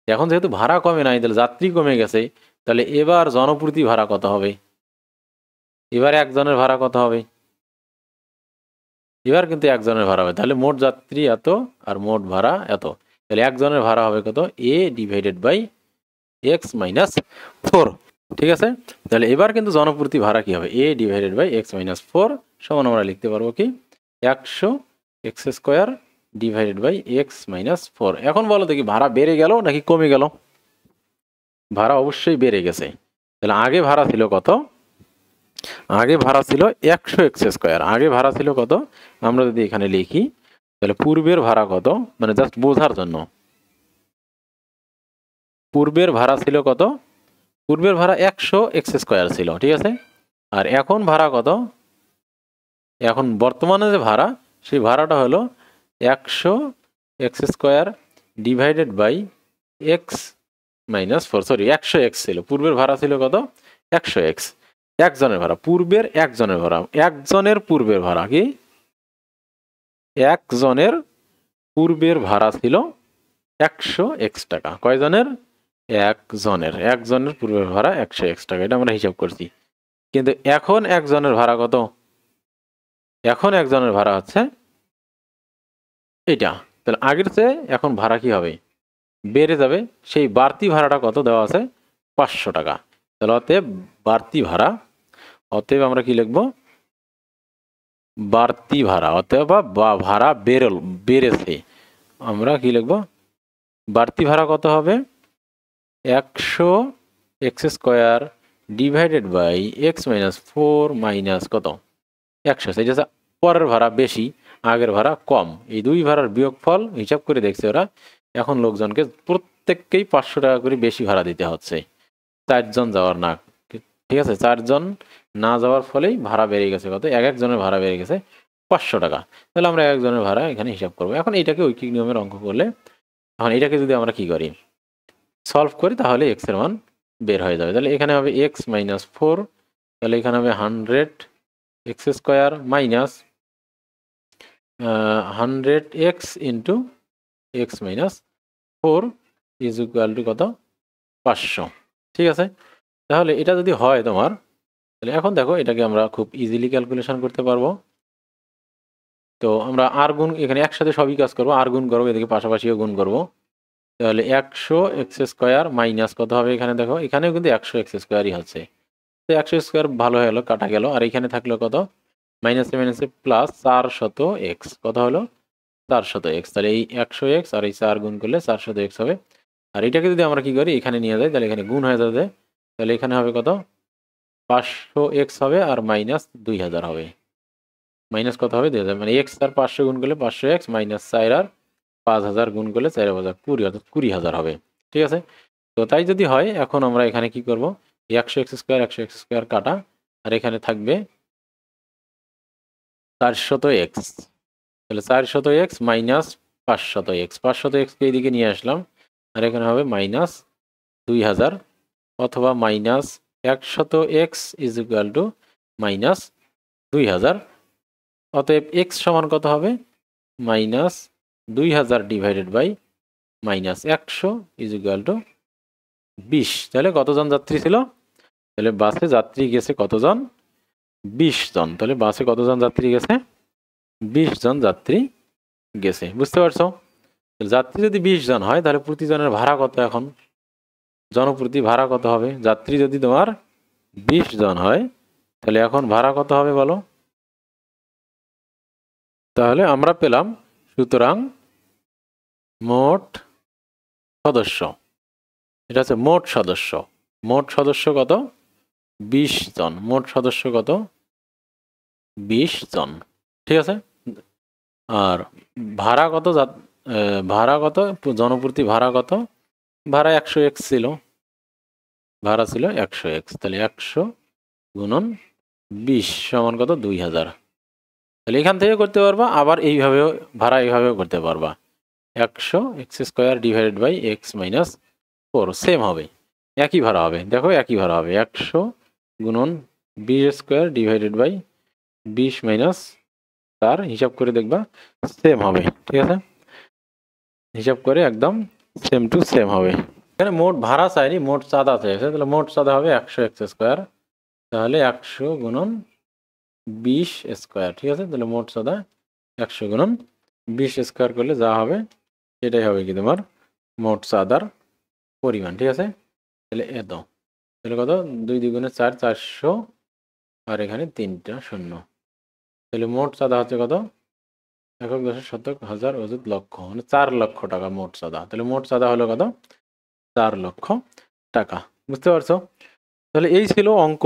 এখন যেহেতু ভাড়া কমে নাই, তাহলে যাত্রী কমে গেছে, তাহলে এবার জনপ্রতি ভাড়া কত হবে? এবার একজনের ভাড়া কত হবে? এবার কিন্তু একজনের ভাড়া হবে, তাহলে মোট যাত্রী এত আর মোট ভাড়া এত, তাহলে একজনের ভাড়া হবে কত? এ ডিভাইডেড বাই এক্স মাইনাস 4, ঠিক আছে। তাহলে এবার কিন্তু জনপ্রতি ভাড়া কি হবে? A divided by X minus 4 সমান আমরা লিখতে পারবো কি 100 X square divided by X minus 4। এখন বলো দেখি ভাড়া বেড়ে গেল নাকি কমে গেল? ভাড়া অবশ্যই বেড়ে গেছে। তাহলে আগে ভাড়া ছিল কত? আগে ভাড়া ছিল 100 এক্স স্কোয়ার। আগে ভাড়া ছিল কত? আমরা যদি এখানে লিখি তাহলে পূর্বের ভাড়া কত, মানে জাস্ট বোঝার জন্য, পূর্বের ভাড়া ছিল কত? পূর্বের ভাড়া 100 এক্স স্কোয়ার ছিল, ঠিক আছে। আর এখন ভাড়া কত? এখন বর্তমানে যে ভাড়া, সেই ভাড়াটা হলো 100 X square divided by X minus 4, sorry 100 X ছিল, পূর্বের ভাড়া ছিল কত? 100 এক্স। একজনের ভাড়া, পূর্বের একজনের ভাড়া, একজনের পূর্বের ভাড়া কি, একজনের পূর্বের ভাড়া ছিল 100 এক্স টাকা। কয়জনের? একজনের, একজনের পূর্বের ভাড়া 100 এক্স টাকা, এটা আমরা হিসাব করছি। কিন্তু এখন একজনের ভাড়া কত? এখন একজনের ভাড়া হচ্ছে এটা। তাহলে আগের চেয়ে এখন ভাড়া কি হবে? বেড়ে যাবে। সেই বাড়তি ভাড়াটা কত দেওয়া আছে? 500 টাকা। তাহলে অতএব বাড়তি ভাড়া, অতএব আমরা কি লিখবো? বাড়তি ভাড়া, অতএব বা ভাড়া বেড়েছে, আমরা কি লিখবো? বাড়তি ভাড়া কত হবে? 100 X square divided by X minus 4 minus কত? 100। এই যে পরের ভাড়া বেশি, আগের ভাড়া কম, এই দুই ভাড়ার বিয়োগফল হিসাব করে দেখছে ওরা। এখন লোকজনকে প্রত্যেককেই 500 টাকা করে বেশি ভাড়া দিতে হচ্ছে, 4 জন যাওয়ার না, ঠিক আছে। 4 জন না যাওয়ার ফলেই ভাড়া বেড়ে গেছে কত? এক একজনের ভাড়া বেড়ে গেছে 500 টাকা। তাহলে আমরা একজনের ভাড়া এখানে হিসাব করবো। এখন এটাকে ঐকিক নিয়মের অঙ্ক করলে, এখন এটাকে যদি আমরা কি করি, সলভ করি, তাহলে এক্স এর মান বের হয়ে যাবে। তাহলে এখানে হবে এক্স মাইনাস 4, তাহলে এখানে হবে 100 X square minus 100 x into x minus 4 is equal two কত? 500, ঠিক আছে। তাহলে এটা যদি হয় তোমার, তাহলে এখন দেখো এটাকে আমরা খুব ইজিলি ক্যালকুলেশন করতে পারবো। তো আমরা আর গুণ, এখানে একসাথে সবই কাজ করবো, আর গুণ করবো, এদিকে পাশাপাশিও গুণ করবো। তাহলে 100 এক্স স্কোয়ার মাইনাস কত হবে? এখানে দেখো এখানেও কিন্তু 100 এক্স স্কোয়ারই হচ্ছে, তো 100 স্কোয়ার ভালো হয়ে গেলো, কাটা গেল। আর এখানে থাকলো কত? মাইনাসে মাইনাসে প্লাস 400 এক্স, কত হলো? 400 এক্স। তাহলে এই 100 এক্স আর এই 4 গুণ করলে 400 এক্স হবে। আর এটাকে যদি আমরা কি করি, এখানে নিয়ে যাই, তাহলে এখানে গুণ হয়ে যাবে, তাহলে এখানে হবে কত? 500 এক্স হবে আর মাইনাস 2000 হবে, মাইনাস কত হবে? 2000, মানে এক্স আর 500 গুণ করলে 500 এক্স মাইনাস 4 আর 5000 গুণ করলে 4000 20, অর্থাৎ 20000 হবে, ঠিক আছে। তো তাই যদি হয়, এখন আমরা এখানে কি করব, 100 এক্স স্কোয়ার কাটা, আর এখানে থাকবে 400 এক্স, তাহলে 400 এক্স মাইনাস 500 এক্স, 500 এক্সকে এইদিকে নিয়ে আসলাম, আর এখানে হবে মাইনাস 2000, অথবা minus 100 X is equal to minus 2000। অতএব এক্স সমান কত হবে? Minus 2000 divided by minus 100 is equal to 20। তাহলে কতজন যাত্রী ছিল? তাহলে বাসে যাত্রী গেছে কতজন? 20 জন। তাহলে বাসে কতজন যাত্রী গেছে? 20 জন যাত্রী গেছে, বুঝতে পারছো? যাত্রী যদি 20 জন হয়, তাহলে প্রতিজনের ভাড়া কত? এখন জনপ্রতি ভাড়া কত হবে? যাত্রী যদি তোমার 20 জন হয়, তাহলে এখন ভাড়া কত হবে বলো? তাহলে আমরা পেলাম, সুতরাং মোট সদস্য, এটা হচ্ছে মোট সদস্য। মোট সদস্য কত? 20 জন, মোট সদস্য কত? 20 জন, ঠিক আছে। আর ভাড়া কত? ভাড়া কত? জনপ্রতি ভাড়া কত? ভাড়া 100 x ছিল, ভাড়া ছিল 100 x, তাহলে 100 গুণন 20 সমান কত? 2000। তাহলে এখান থেকে করতে পারবা, আবার এইভাবেও ভাড়া এইভাবেও করতে পারবা। 100 x² divided by x minus 4, same হবে, একই ভাড়া হবে। দেখো একই ভাড়া হবে, 100 গুণন 20² ডিভাইডেড বাই 20 মাইনাস 4, হিসাব করে দেখবা সেম হবে, ঠিক আছে। হিসাব করে একদম সেম টু সেম হবে। এখানে মোট ভাড়া চাইনি, মোট চাঁদা চাইছে, তাহলে মোট চাঁদা হবে 100 x², তাহলে 100 গুণন 20², ঠিক আছে। তাহলে মোট চাঁদা 100 গুণন 20² করলে যা হবে সেটাই হবে কি তোমার মোট চাঁদার পরিমাণ, ঠিক আছে। তাহলে এত, তাহলে কত? 2 2 4, 400, আর এখানে 3টা শূন্য, তাহলে মোট চাঁদা হচ্ছে কত? একক, দশক, শতক, হাজার, অযুত, লক্ষ, মানে 4 লক্ষ টাকা মোট চাঁদা। তাহলে মোট চাঁদা হলো কত? 4 লক্ষ টাকা, বুঝতে পারছো? তাহলে এই ছিল অঙ্ক।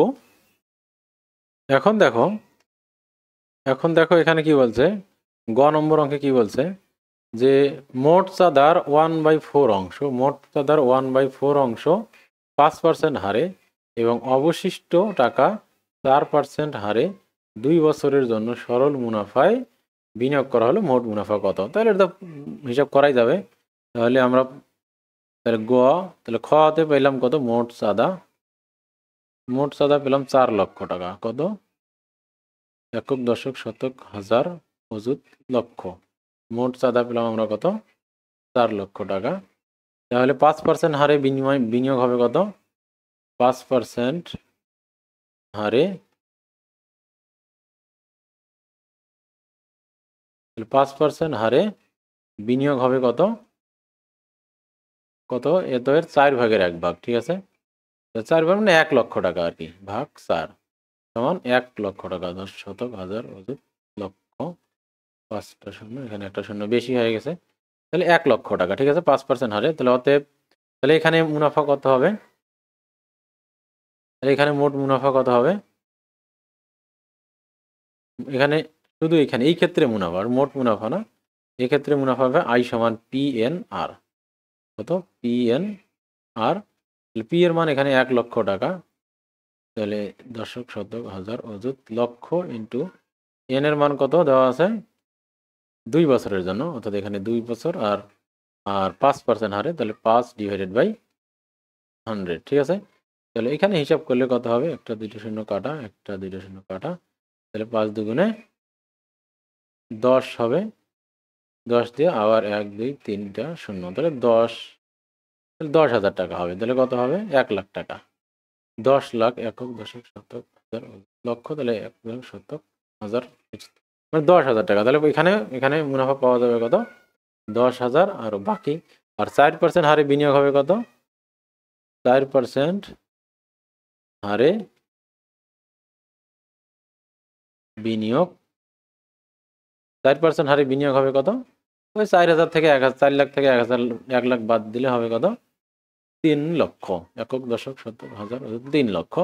এখন দেখো এখানে কি বলছে, গ নম্বর অঙ্কে কি বলছে, যে মোট চাঁদার 1/4 অংশ, মোট চাঁদার 1/4 অংশ 5% হারে এবং অবশিষ্ট টাকা 4% হারে 2 বছরের জন্য সরল মুনাফায় বিনিয়োগ করা হলো, মোট মুনাফা কত? তাহলে এটা হিসাব করাই যাবে। তাহলে আমরা তাহলে তাহলে খ হতে পেলাম কত? মোট চাঁদা পেলাম 4 লক্ষ টাকা। কত? একক, দশক, শতক, হাজার, অযুত, লক্ষ। মোট চাঁদা পেলাম আমরা কত? 4 লক্ষ টাকা। তাহলে 5% হারে বিনিয়োগ হবে কত? 5% হারে, 5% হারে বিনিয়োগ হবে কত? এত এর 4 ভাগের 1 ভাগ, ঠিক আছে। 4 ভাগ মানে 1 লক্ষ টাকা আর কি, ভাগ 4 সমান 1 লক্ষ টাকা। 10 শতক, হাজার, অযুত, লক্ষ, 5টা শূন্য, এখানে একটা শূন্য বেশি হয়ে গেছে, তাহলে 1 লক্ষ টাকা, ঠিক আছে, 5% হারে। তাহলে অতএব তাহলে এখানে মুনাফা কত হবে? তাহলে এখানে মোট মুনাফা কত হবে? এখানে শুধু এখানে এই ক্ষেত্রে মুনাফা, আর মোট মুনাফা না, এক্ষেত্রে মুনাফা হবে I সমান PNR। কত? PNR। পি এর মান এখানে 1 লক্ষ টাকা, তাহলে দশক, শতক, হাজার, অযুত, লক্ষ ইন্টু এন এর মান কত দেওয়া আছে? 2 বছরের জন্য, অর্থাৎ এখানে 2 বছর, আর 5% হারে, তাহলে 5 ডিভাইডেড বাই 100, ঠিক আছে। তাহলে এখানে হিসাব করলে কত হবে? একটা 2টা শূন্য কাটা, একটা 2টা শূন্য কাটা, তাহলে 5 দুগুণে 10 হবে, 10 দিয়ে আবার 1 2 3টা শূন্য, তাহলে 10,000 টাকা হবে। তাহলে কত হবে? 1 লাখ টাকা। 10 লাখ, একক, দশক, শতক, হাজার, লক্ষ, তাহলে একক, শতক, হাজার, মানে 10,000 টাকা। তাহলে এখানে মুনাফা পাওয়া যাবে কত? 10,000, আর বাকি, আর 4% হারে বিনিয়োগ হবে কত? 4% হারে বিনিয়োগ, 4% হারে বিনিয়োগ হবে কত? ওই 4,000 থেকে 1,000, 4 লাখ থেকে 1 লাখ বাদ দিলে হবে কত? 3 লক্ষ। একক, দশক, শতক, হাজার, 3 লক্ষ।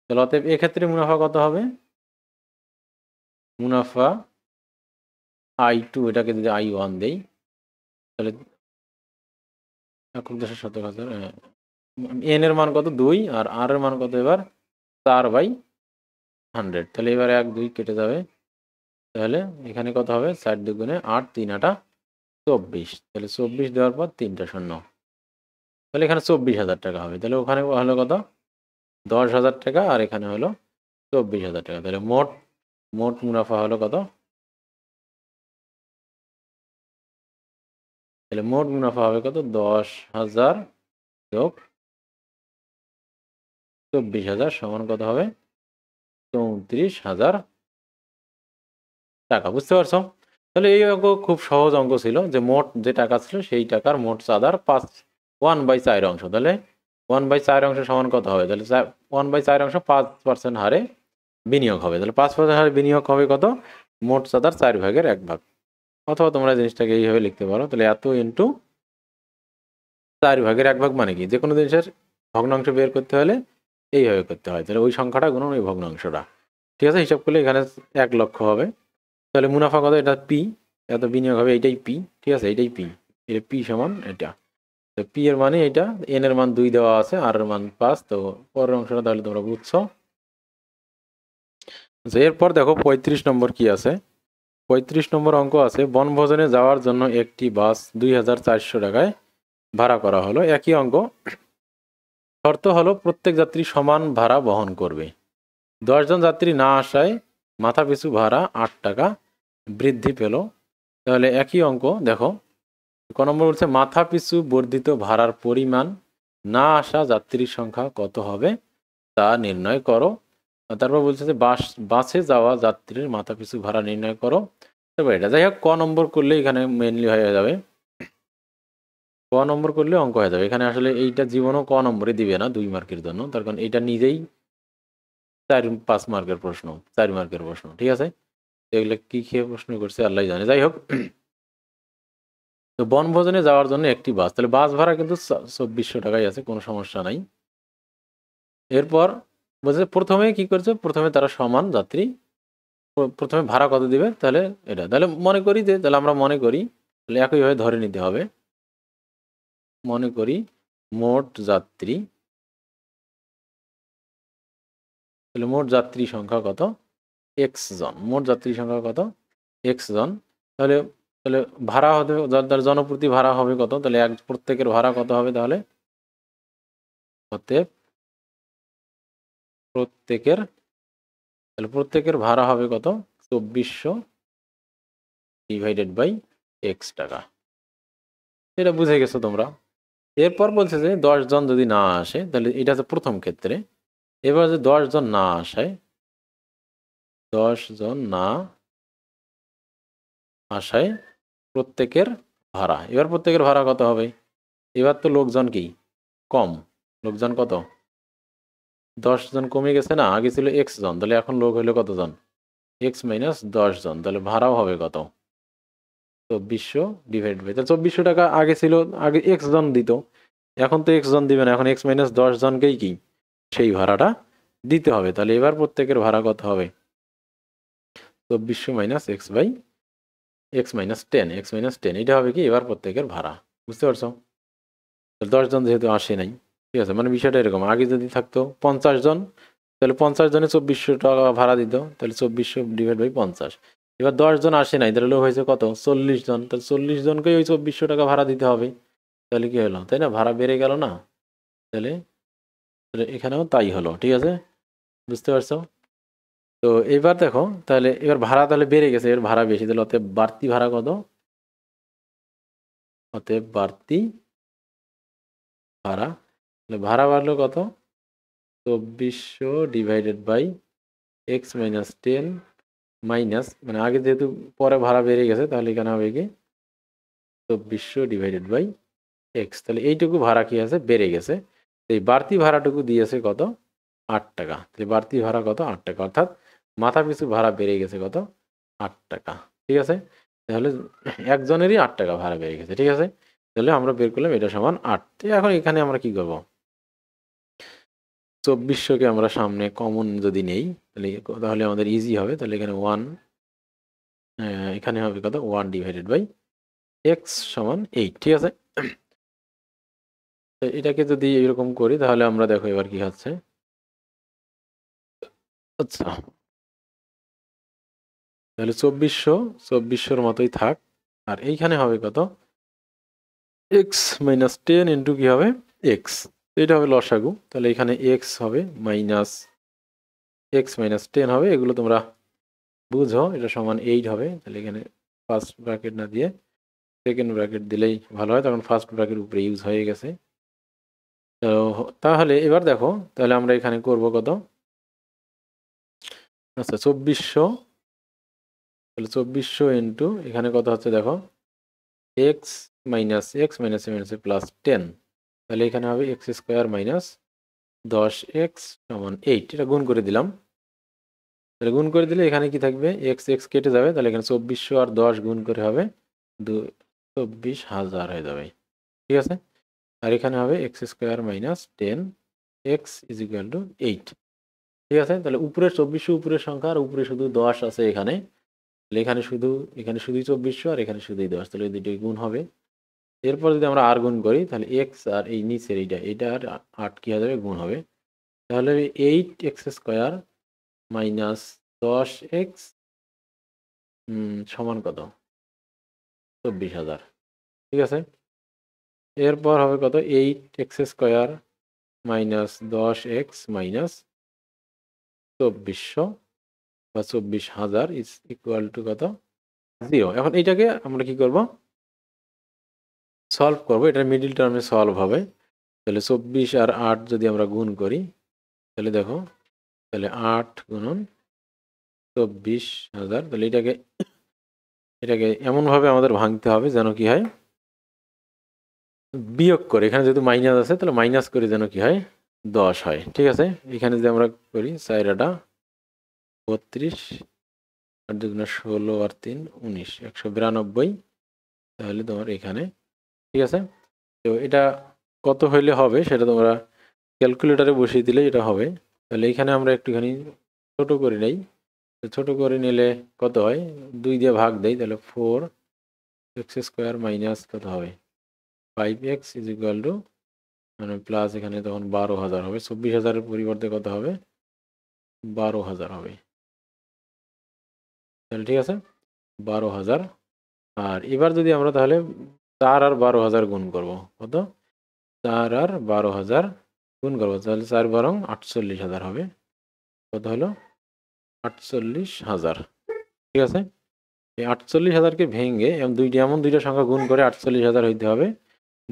তাহলে অতএব এক্ষেত্রে মুনাফা কত হবে? মুনাফা I2, এটাকে যদি I1 দেই, তাহলে একক, দশক, শতক, হাজার, এন এর মান কত? 2, আর আর এর মান কত এবার? 4/100। তাহলে এবার 1 2 কেটে যাবে, তাহলে এখানে কত হবে? 4 দুগুণে 8, 3 8 24, তাহলে 24 দেওয়ার পর 3টা শূন্য, তাহলে এখানে 24,000 টাকা হবে। তাহলে ওখানে হলো কত? 10,000 টাকা, আর এখানে হলো 24,000 টাকা। তাহলে মোট মুনাফা হলো কত? তাহলে মোট মুনাফা হবে কত? 10,000 যোগ 24,000 সমান কত হবে? 34,000 টাকা, বুঝতে পারছো? তাহলে এই অঙ্ক খুব সহজ অঙ্ক ছিল, যে মোট যে টাকা ছিল সেই টাকার মোট চাঁদার 1/4 অংশ। তাহলে 1/4 অংশ সমান কত হবে? তাহলে 1/4 অংশ 5% হারে বিনিয়োগ হবে। তাহলে 5% হারে বিনিয়োগ হবে কত? মোট চাঁদার 4 ভাগের 1 ভাগ। অথবা তোমরা জিনিসটাকে এইভাবে লিখতে পারো, তাহলে এত ইন্টু 4 ভাগের 1 ভাগ, মানে কি যে কোনো জিনিসের ভগ্নাংশ বের করতে হলে এইভাবে করতে হয়। তাহলে ওই সংখ্যাটা গুণন ওই ভগ্নাংশটা, ঠিক আছে? হিসাব করলে এখানে 1 লক্ষ হবে। তাহলে মুনাফা কত? এটা পি, এত বিনিয়োগ হবে, এইটাই পি, ঠিক আছে? এইটাই পি, এটা পি সমান এটা। তো পি এর মানে এটা, এন এর মান 2 দেওয়া আছে, আর এর মান 5। তো পরের অংশটা তাহলে তোমরা বুঝছো। এরপর দেখো 35 নম্বর কি আছে। 35 নম্বর অঙ্ক আছে, বনভোজনে যাওয়ার জন্য একটি বাস 2400 টাকায় ভাড়া করা হলো। একই অঙ্ক, শর্ত হলো প্রত্যেক যাত্রী সমান ভাড়া বহন করবে। 10 জন যাত্রী না আসায় মাথাপিছু ভাড়া 8 টাকা বৃদ্ধি পেল। তাহলে একই অঙ্ক দেখো, ক নম্বর বলছে মাথাপিছু বর্ধিত ভাড়ার পরিমাণ না আসা যাত্রীর সংখ্যা কত হবে তা নির্ণয় করো। তারপর বলছে যে বাসে যাওয়া যাত্রীর মাথাপিছু ভাড়া নির্ণয় করো। তারপর এটা যাই হোক, ক নম্বর করলে এখানে মেনলি হয়ে যাবে, ক নম্বর করলে অঙ্ক হয়ে যাবে। এখানে আসলে এইটা জীবনও ক নম্বরে দিবে না 2 মার্কের জন্য, তার কারণ এটা নিজেই 4-5 মার্কের প্রশ্ন, 4 মার্কের প্রশ্ন, ঠিক আছে? এগুলো কি খেয়ে প্রশ্ন করছে আল্লাহ জানে। যাই হোক, তো বনভোজনে যাওয়ার জন্য একটি বাস, তাহলে বাস ভাড়া কিন্তু 2400 টাকাই আছে, কোনো সমস্যা নাই। এরপর বলছে প্রথমে কি করছে, প্রথমে তারা সমান যাত্রী, প্রথমে ভাড়া কত দিবে, তাহলে এটা তাহলে মনে করি যে, তাহলে আমরা মনে করি, তাহলে একইভাবে ধরে নিতে হবে। মনে করি মোট যাত্রী, তাহলে মোট যাত্রী সংখ্যা কত? এক্স জন। মোট যাত্রী সংখ্যা কত? এক্স জন। তাহলে তাহলে ভাড়া হবে, যার জনপ্রতি ভাড়া হবে কত, তাহলে প্রত্যেকের ভাড়া কত হবে, তাহলে প্রত্যেকের, তাহলে প্রত্যেকের ভাড়া হবে কত? 2400 ডিভাইডেড বাই এক্স টাকা। এটা বুঝে গেছো তোমরা। এরপর বলছে যে 10 জন যদি না আসে, তাহলে এটা হচ্ছে প্রথম ক্ষেত্রে। এবার যে 10 জন না আসায়, 10 জন না আসায় প্রত্যেকের ভাড়া, এবার প্রত্যেকের ভাড়া কত হবে? এবার তো লোকজন কি কম, লোকজন কত? 10 জন কমে গেছে না, আগে ছিল এক্স জন, তাহলে এখন লোক হইলো কতজন? এক্স মাইনাস 10 জন, তাহলে ভাড়াও হবে কত? 2400 ডিভাইড বাই, তাহলে 2400 টাকা আগে ছিল, আগে এক্স জন দিত, এখন তো এক্স জন দিবে না, এখন এক্স মাইনাস 10 জনকেই কি সেই ভাড়াটা দিতে হবে। তাহলে এবার প্রত্যেকের ভাড়া কত হবে? 2400 minus X by X minus 10, এক্স মাইনাস 10, এটা হবে কি এবার প্রত্যেকের ভাড়া। বুঝতে পারছো? 10 জন যেহেতু আসে নাই, ঠিক আছে, মানে বিষয়টা এরকম, আগে যদি থাকতো 50 জন, তাহলে 50 জনে 2400 টাকা ভাড়া দিত, তাহলে 2400 ডিভাইড বাই 50। এবার 10 জন আসে নাই, তাহলে হয়েছে কত? 40 জন, তাহলে 40 জনকেই ওই 2400 টাকা ভাড়া দিতে হবে। তাহলে কি হলো, তাই না? ভাড়া বেড়ে গেল না? তাহলে এখানেও তাই হলো, ঠিক আছে? বুঝতে পারছো? তো এবার দেখো, তাহলে এবার ভাড়া তাহলে বেড়ে গেছে, এর ভাড়া বেশি, তাহলে অতএব বাড়তি ভাড়া কত? অতএব বাড়তি ভাড়া, তাহলে ভাড়া বাড়লো কত? 2400 divided by X minus 10 minus, মানে আগে যেহেতু পরে ভাড়া বেড়ে গেছে, তাহলে এখানে হবে কি 2400 ডিভাইডেড বাই এক্স। তাহলে এইটুকু ভাড়া কি আছে? বেড়ে গেছে। এই বাড়তি ভাড়াটুকু দিয়েছে কত? 8 টাকা। তাহলে বাড়তি ভাড়া কত? 8 টাকা, অর্থাৎ মাথা পিছু ভাড়া বেড়ে গেছে কত? 8 টাকা, ঠিক আছে? তাহলে একজনেরই 8 টাকা ভাড়া বেড়ে গেছে, ঠিক আছে? তাহলে আমরা বের করলাম এটা সমান 8। এখন এখানে আমরা কি করব? 2400কে আমরা সামনে কমন যদি নেই, তাহলে আমাদের ইজি হবে। তাহলে এখানে 1, এখানে হবে কত? 1 ডিভাইডেড বাই এক্স সমান 8, ঠিক আছে? তো এটাকে যদি এরকম করি, তাহলে আমরা দেখো এবার কি হচ্ছে। আচ্ছা, তাহলে 2400 মতোই থাক, আর এইখানে হবে কত? এক্স মাইনাস 10 ইন্টু কি হবে? এক্স, এটা হবে লসাগু। তাহলে এখানে এক্স হবে মাইনাস এক্স মাইনাস 10 হবে, এগুলো তোমরা বুঝো, এটা সমান 8 হবে। তাহলে এখানে ফার্স্ট ব্র্যাকেট না দিয়ে সেকেন্ড ব্র্যাকেট দিলেই ভালো হয়, তখন ফার্স্ট ব্র্যাকেট উপরে ইউজ হয়ে গেছে। তো তাহলে এবার দেখো, তাহলে আমরা এখানে করব কত? আচ্ছা 2400, তাহলে 2400 ইন্টু এখানে কত হচ্ছে দেখো, এক্স মাইনাস প্লাস 10, তাহলে এখানে হবে এক্স স্কোয়ার মাইনাস 10x সমান 8, এটা গুণ করে দিলাম। তাহলে গুণ করে দিলে এখানে কি থাকবে? এক্স এক্স কেটে যাবে, তাহলে এখানে 2400 আর 10 গুণ করে হবে 24,000 হয়ে যাবে, ঠিক আছে? আর এখানে হবে x square minus 10 x is equal two 8। ঠিক আছে, তাহলে উপরে 2400 উপরের সংখ্যা, আর উপরে শুধু 10 আছে এখানে, তাহলে এখানে শুধুই 2400 আর এখানে শুধুই 10, তাহলে এই দুটোই গুণ হবে। এরপর যদি আমরা আর গুণ করি তাহলে এক্স আর এই নিচের এইটা আর 8 কি হয়ে যাবে, গুণ হবে। তাহলে 8x² মাইনাস 10x সমান কত, 24,000। ঠিক আছে, এরপর হবে কত, 8x² মাইনাস 10x মাইনাস 2400 বা 24,000 ইজ ইকুয়াল টু কত, 0। এখন এইটাকে আমরা কি করব, সলভ করব, এটা মিডিল টার্মে সলভ হবে। তাহলে 24 আর 8 যদি আমরা গুণ করি তাহলে দেখো, তাহলে 8 গুণন 24,000, তাহলে এটাকে এমনভাবে আমাদের ভাঙতে হবে যেন কি হয়, বিয়োগ করে, এখানে যেহেতু মাইনাস আছে তাহলে মাইনাস করে যেন কি হয়, 10 হয়। ঠিক আছে, এখানে যদি আমরা করি 4 32, 8 2 16 আর 3 19, 192, তাহলে তোমার এখানে, ঠিক আছে। তো এটা কত হইলে হবে সেটা তোমরা ক্যালকুলেটারে বসিয়ে দিলে এটা হবে। তাহলে এখানে আমরা একটুখানি ছোট করে নেই, ছোট করে নিলে কত হয়, 2 দিয়ে ভাগ দেই, তাহলে 4x² মাইনাস কত হবে, 5x ইজ ইকুয়াল টু, মানে প্লাস এখানে তখন 12,000 হবে, 24,000-এর পরিবর্তে কত হবে, 12,000 হবে। তাহলে ঠিক আছে, 12,000। আর এবার যদি আমরা তাহলে 4 আর 12,000 গুণ করব, কত, 4 আর 12,000 গুণ করবো, তাহলে 4 বরং 48,000 হবে। কত হলো, 48,000। ঠিক আছে, এই 48,000-কে ভেঙে এমন দুইটা সংখ্যা গুণ করে 48,000 হইতে হবে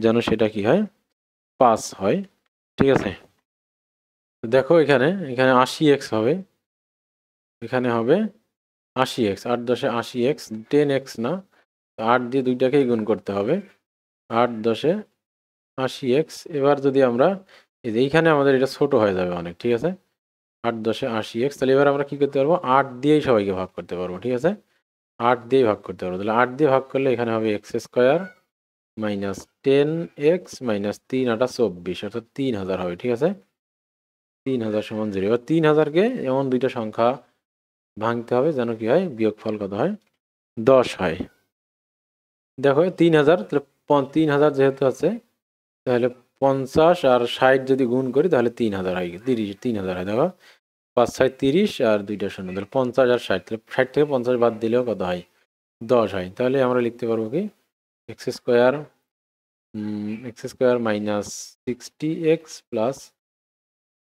যেন সেটা কি হয়, 5 হয়। ঠিক আছে, দেখো এখানে 80x হবে, এখানে হবে 80x, 8 10 80x, 10x না, 8 দিয়ে দুইটাকেই গুণ করতে হবে, 8 10 80x। এবার যদি আমরা এইখানে আমাদের এটা ছোট হয়ে যাবে অনেক, ঠিক আছে, 8 10 80x, তাহলে এবার আমরা কি করতে পারবো, 8 দিয়েই সবাইকে ভাগ করতে পারবো। ঠিক আছে, 8 দিয়েই ভাগ করতে পারবো, তাহলে 8 দিয়ে ভাগ করলে এখানে হবে x² মাইনাস 10x মাইনাস 3 8 24, অর্থাৎ 3,000 হবে। ঠিক আছে, 3,000 সমান 0। এবার 3,000-কে এমন দুইটা সংখ্যা ভাঙতে হবে যেন কি হয়, বিয়োগফল কত হয়, 10 হয়। দেখো 3,000, তাহলে 3,000 যেহেতু আছে, তাহলে 50 আর 60 যদি গুণ করি তাহলে 3,000 হয়, 3,000 হয়। দেখো 5 6 30 আর 2টা শূন্য, তাহলে 50 আর 60, তাহলে 60 থেকে 50 বাদ দিলেও কত হয়, 10 হয়। তাহলে আমরা লিখতে পারবো কি, x² minus 60x plus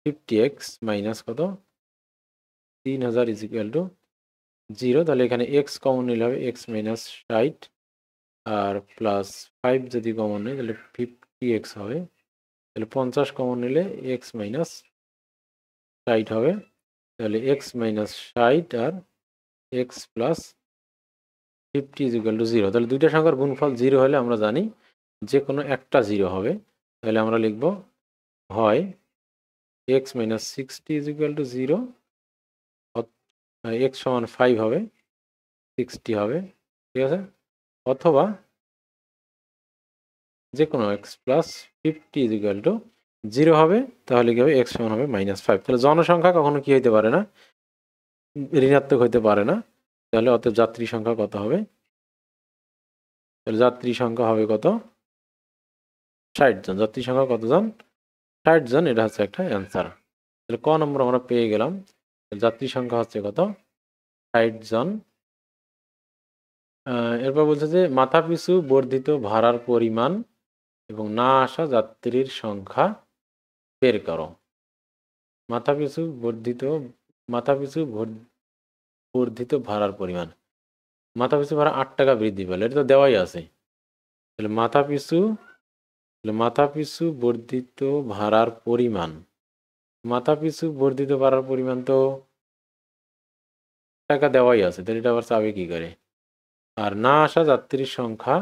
50x minus কত, 3,000 ইজ ইকুয়াল টু 0। তাহলে এখানে x কমন নিলে হবে x মাইনাস 60, আর প্লাস 5 যদি কমন নেই তাহলে 50x হবে, তাহলে 50 কমন নিলে x মাইনাস 60 হবে, তাহলে x মাইনাস 60 আর x plus 50 is equal to 0। তাহলে দুইটা সংখ্যার গুণফল 0 হলে আমরা জানি যে কোনো একটা 0 হবে। তাহলে আমরা লিখব হয় x minus 60 is equal to 0, x সমান 5 হবে, 60 হবে। ঠিক আছে, অথবা যে কোনো x plus 50 is equal to 0 হবে, তাহলে কি হবে, x সমান হবে -5। তাহলে জনসংখ্যা কখনো কি হইতে পারে না, ঋণাত্মক হইতে পারে না। তাহলে অতএব যাত্রী সংখ্যা কত হবে, তাহলে যাত্রী সংখ্যা হবে কত, 60 জন। যাত্রী সংখ্যা কতজন, 60 জন, এটা হচ্ছে একটা অ্যান্সার। তাহলে ক নম্বর আমরা পেয়ে গেলাম, যাত্রী সংখ্যা হচ্ছে কত, 60 জন। এরপর বলছে যে মাথাপিছু বর্ধিত ভাড়ার পরিমাণ এবং না আসা যাত্রীর সংখ্যা বের করো। মাথাপিছু বর্ধিত ভাড়ার পরিমাণ, মাথাপিছু ভাড়া 8 টাকা বৃদ্ধি পেল, এটা তো দেওয়াই আছে। তাহলে মাথাপিছু বর্ধিত ভাড়ার পরিমাণ, মাথাপিছু বর্ধিত ভাড়ার পরিমাণ তো টাকা দেওয়াই আছে, তাহলে এটা আবার চাবে কি করে। আর না আসা যাত্রীর সংখ্যা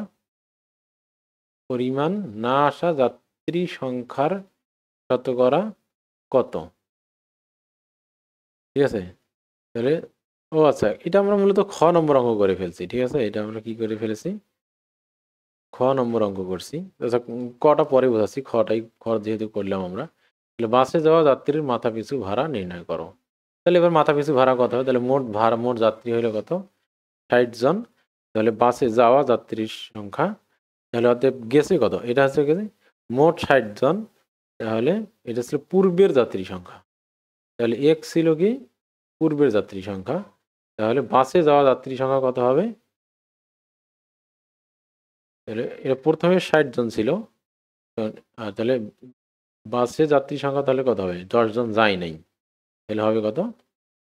পরিমাণ, না আসা যাত্রী সংখ্যার শতকরা কত। ঠিক আছে, তাহলে ও আচ্ছা, এটা আমরা মূলত খ নম্বর অঙ্ক করে ফেলছি। ঠিক আছে, এটা আমরা কি করে ফেলেছি, খ নম্বর অঙ্ক করছি। আচ্ছা, কটা পরে বোঝাচ্ছি, খ যেহেতু করলাম আমরা। তাহলে বাসে যাওয়া যাত্রীর মাথাপিছু ভাড়া নির্ণয় করো। তাহলে এবার মাথাপিছু ভাড়া কত হবে? তাহলে মোট ভাড়া, মোট যাত্রী হলো কত? 60 জন। তাহলে বাসে যাওয়া যাত্রীর সংখ্যা, তাহলে অতএব গেছে কত? এটা হচ্ছে গেছে মোট 60 জন। তাহলে এটা ছিল পূর্বের যাত্রী সংখ্যা। তাহলে এক ছিল কি পূর্বের যাত্রী সংখ্যা। তাহলে বাসে যাওয়া যাত্রী সংখ্যা কত হবে? তাহলে এটা প্রথমে 60 জন ছিল, তাহলে বাসে যাত্রী সংখ্যা তাহলে কত হবে? 10 জন যায় নাই, তাহলে হবে কত?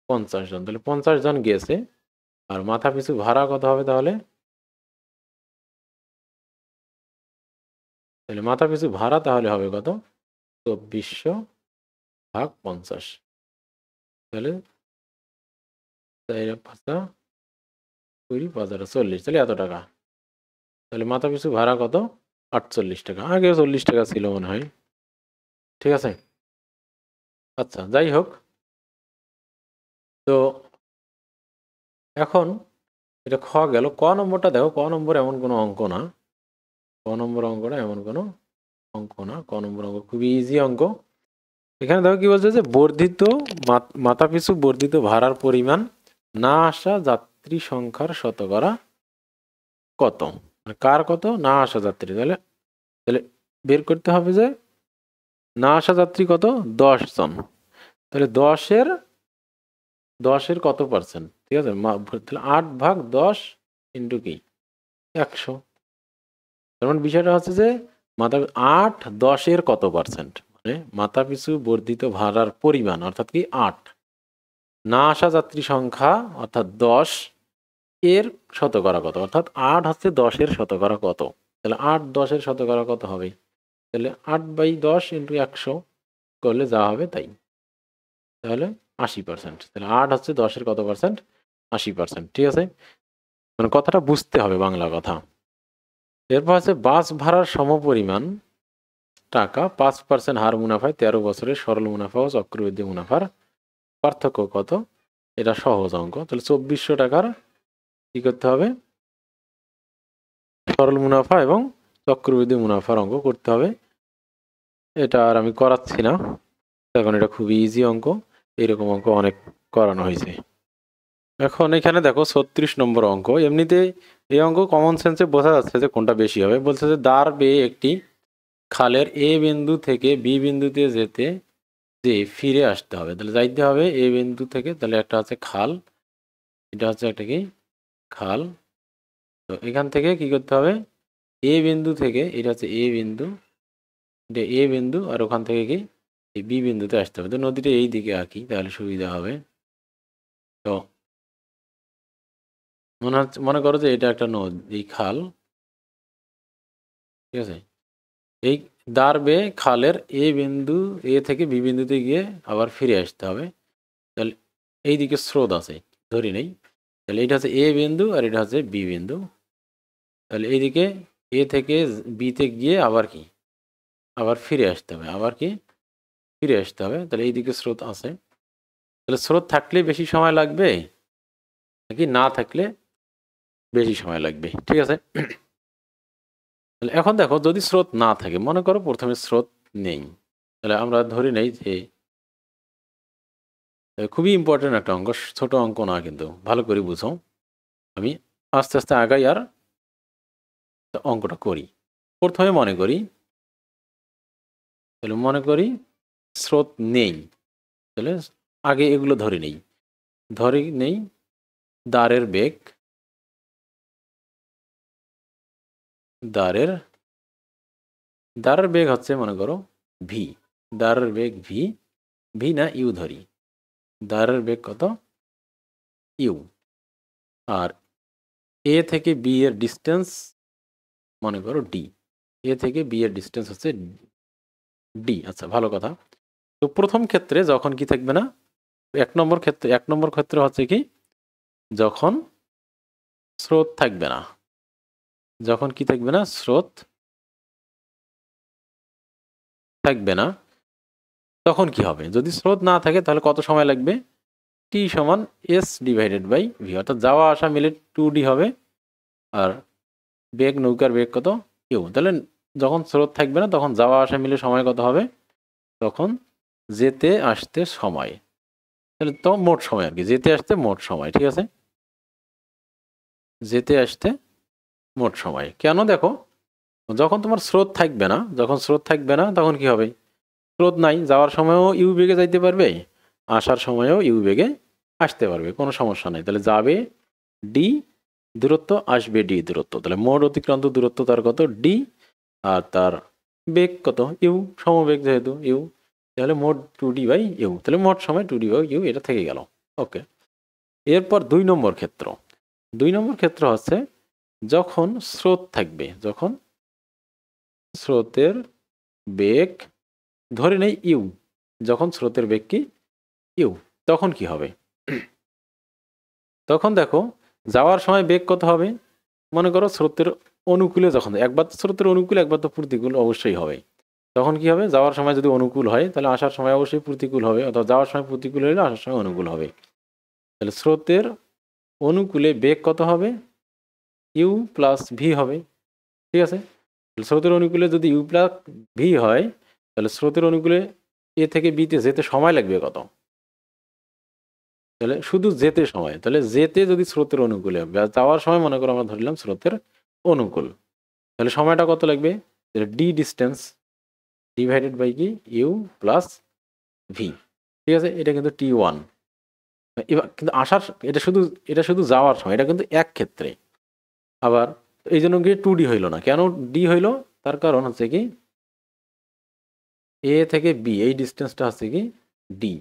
50 জন। তাহলে 50 জন গেছে। আর মাথা পিছু ভাড়া কত হবে তাহলে? তাহলে মাথা পিছু ভাড়া তাহলে হবে কত? 2400 ভাগ 50। তাহলে 4 5 20 5 40, তাহলে এত টাকা। তাহলে মাথা পিছু ভাড়া কত? 48 টাকা। আগেও 40 টাকা ছিল মনে হয়। ঠিক আছে, আচ্ছা যাই হোক। তো এখন এটা খ গেল। ক নম্বরটা দেখো, ক নম্বর এমন কোনো অঙ্ক না। ক নম্বর অঙ্কটা এমন কোনো অঙ্ক না। ক নম্বর অঙ্ক খুবই ইজি অঙ্ক। এখানে দেখো কি বলছে যে বর্ধিত মাথাপিছু বর্ধিত ভাড়ার পরিমাণ না আসা যাত্রী সংখ্যার শতকরা কত? মানে কার কত? না আসা যাত্রী। তাহলে তাহলে বের করতে হবে যে না আসা যাত্রী কত? 10 জন। তাহলে 10-এর কত পার্সেন্ট? ঠিক আছে, তাহলে 8 ভাগ 10 ইন্টু কি 100। তার মানে বিষয়টা হচ্ছে যে 8-10-এর কত পার্সেন্ট, মানে মাথা পিছু বর্ধিত ভাড়ার পরিমাণ অর্থাৎ কি 8, না আসা যাত্রী সংখ্যা অর্থাৎ 10 এর শতকরা কত, অর্থাৎ 8 হচ্ছে 10-এর শতকরা কত। তাহলে 8 10-এর শতকরা কত হবে? তাহলে 8/10 ইন্টু 100 করলে যা হবে তাই, তাহলে 80%। তাহলে 8 হচ্ছে 10-এর কত পার্সেন্ট? 80%। ঠিক আছে, মানে কথাটা বুঝতে হবে, বাংলা কথা। এরপর আছে বাস ভাড়ার সমপরিমাণ টাকা 5% হার মুনাফায় 13 বছরের সরল মুনাফা ও চক্রবৃদ্ধি মুনাফার পার্থক্য কত? এটা সহজ অঙ্ক। তাহলে 2400 টাকার কি করতে হবে? সরল মুনাফা এবং চক্রবৃদ্ধি মুনাফার অঙ্ক করতে হবে। এটা আর আমি করাচ্ছি না, এখন এটা খুবই ইজি অঙ্ক। এরকম অঙ্ক অনেক করানো হয়েছে। এখন এখানে দেখো 36 নম্বর অঙ্ক। এমনিতে এই অঙ্ক কমন সেন্সে বোঝা যাচ্ছে যে কোনটা বেশি হবে। বলছে যে দাঁড় বেয়ে একটি খালের এ বিন্দু থেকে বি বিন্দুতে যেতে যে ফিরে আসতে হবে। তাহলে যাইতে হবে এ বিন্দু থেকে, তাহলে একটা হচ্ছে খাল, এটা হচ্ছে একটা কি খাল। তো এখান থেকে কি করতে হবে? এ বিন্দু থেকে, এটা হচ্ছে এ বিন্দু, এটা এ বিন্দু, আর ওখান থেকে কি এই বি বিন্দুতে আসতে হবে। তো নদীটা এই দিকে আঁকি তাহলে সুবিধা হবে। তো মনে করো যে এটা একটা নদী, এই খাল। ঠিক আছে, এই দাঁড় বেয়ে খালের এ বিন্দু, এ থেকে বি বিন্দুতে গিয়ে আবার ফিরে আসতে হবে। তাহলে এই দিকে স্রোত আছে ধরি নেই, তাহলে এটা হচ্ছে এ বিন্দু আর এটা হচ্ছে বি বিন্দু। তাহলে এইদিকে এ থেকে বিতে গিয়ে আবার কি আবার ফিরে আসতে হবে, আবার কি ফিরে আসতে হবে। তাহলে এইদিকে স্রোত আছে, তাহলে স্রোত থাকলে বেশি সময় লাগবে নাকি না থাকলে বেশি সময় লাগবে? ঠিক আছে, তাহলে এখন দেখো যদি স্রোত না থাকে, মনে করো প্রথমে স্রোত নেই, তাহলে আমরা ধরে নেই যে খুবই ইম্পর্টেন্ট একটা অঙ্ক, ছোট অঙ্ক না কিন্তু, ভালো করে বুঝো। আমি আস্তে আস্তে আগাই আর অঙ্কটা করি। প্রথমে মনে করি, তাহলে মনে করি স্রোত নেই। তাহলে আগে এগুলো ধরে নেই, দাঁড়ের বেগ, দাঁড়ের বেগ হচ্ছে মনে করো ভি, দাঁড়ের বেগ ভি, ভি না ইউ ধরি, দাঁড়ের বেগ কত? ইউ। আর এ থেকে বি এর ডিস্টেন্স মনে করো ডি, এ থেকে বি এর ডিস্টেন্স হচ্ছে ডি। আচ্ছা ভালো কথা। তো প্রথম ক্ষেত্রে যখন কি থাকবে না, এক নম্বর ক্ষেত্রে হচ্ছে কি যখন স্রোত থাকবে না, যখন কি থাকবে না, স্রোত থাকবে না, তখন কি হবে? যদি স্রোত না থাকে তাহলে কত সময় লাগবে? টি সমান এস ডিভাইডেড বাই ভি, অর্থাৎ যাওয়া আসা মিলে 2D হবে। আর বেগ, নৌকার বেগ কত? ইউ। তাহলে যখন স্রোত থাকবে না তখন যাওয়া আসা মিলে সময় কত হবে? তখন যেতে আসতে সময়, তাহলে তো মোট সময় আর কি, যেতে আসতে মোট সময়, ঠিক আছে, যেতে আসতে মোট সময়। কেন দেখো, যখন তোমার স্রোত থাকবে না, যখন স্রোত থাকবে না তখন কি হবে, স্রোত নাই, যাওয়ার সময়ও ইউ বেগে যাইতে পারবে, আসার সময়ও ইউ বেগে আসতে পারবে, কোনো সমস্যা নেই। তাহলে যাবে ডি দূরত্ব, আসবে ডি দূরত্ব, তাহলে মোট অতিক্রান্ত দূরত্ব তার কত, ডি, আর তার বেগ কত, ইউ, সমবেগ যেহেতু ইউ, তাহলে মোট 2D বাই ইউ, তাহলে মোট সময় 2D বাই ইউ, এটা থেকে গেল। ওকে, এরপর 2 নম্বর ক্ষেত্র। 2 নম্বর ক্ষেত্র হচ্ছে যখন স্রোত থাকবে, যখন স্রোতের বেগ ধরে নেই ইউ, যখন স্রোতের বেগ কি ইউ, তখন কি হবে, তখন দেখো যাওয়ার সময় বেগ কত হবে, মনে করো স্রোতের অনুকূলে, যখন একবার তো স্রোতের অনুকূল একবার তো প্রতিকূল অবশ্যই হবে, তখন কি হবে, যাওয়ার সময় যদি অনুকূল হয় তাহলে আসার সময় অবশ্যই প্রতিকূল হবে, অথবা যাওয়ার সময় প্রতিকূল হলে আসার সময় অনুকূল হবে। তাহলে স্রোতের অনুকূলে বেগ কত হবে, ইউ প্লাস ভি হবে, ঠিক আছে। স্রোতের অনুকূলে যদি ইউ প্লাস ভি হয়, তাহলে স্রোতের অনুকূলে এ থেকে বিতে যেতে সময় লাগবে কত, তাহলে শুধু যেতে সময়, তাহলে যেতে যদি স্রোতের অনুকূলে হবে, আর যাওয়ার সময় মনে করো আমরা ধরলাম স্রোতের অনুকূল, তাহলে সময়টা কত লাগবে, ডি ডিস্টেন্স ডিভাইডেড বাই কি ইউ প্লাস ভি, ঠিক আছে, এটা কিন্তু T1। এবার কিন্তু আসার, এটা শুধু যাওয়ার সময়, এটা কিন্তু এক ক্ষেত্রে। আবার এই জন্য কি 2D হইল না, কেন ডি হইল, তার কারণ হচ্ছে কি এ থেকে বি এই ডিস্টেন্সটা হচ্ছে কি ডি,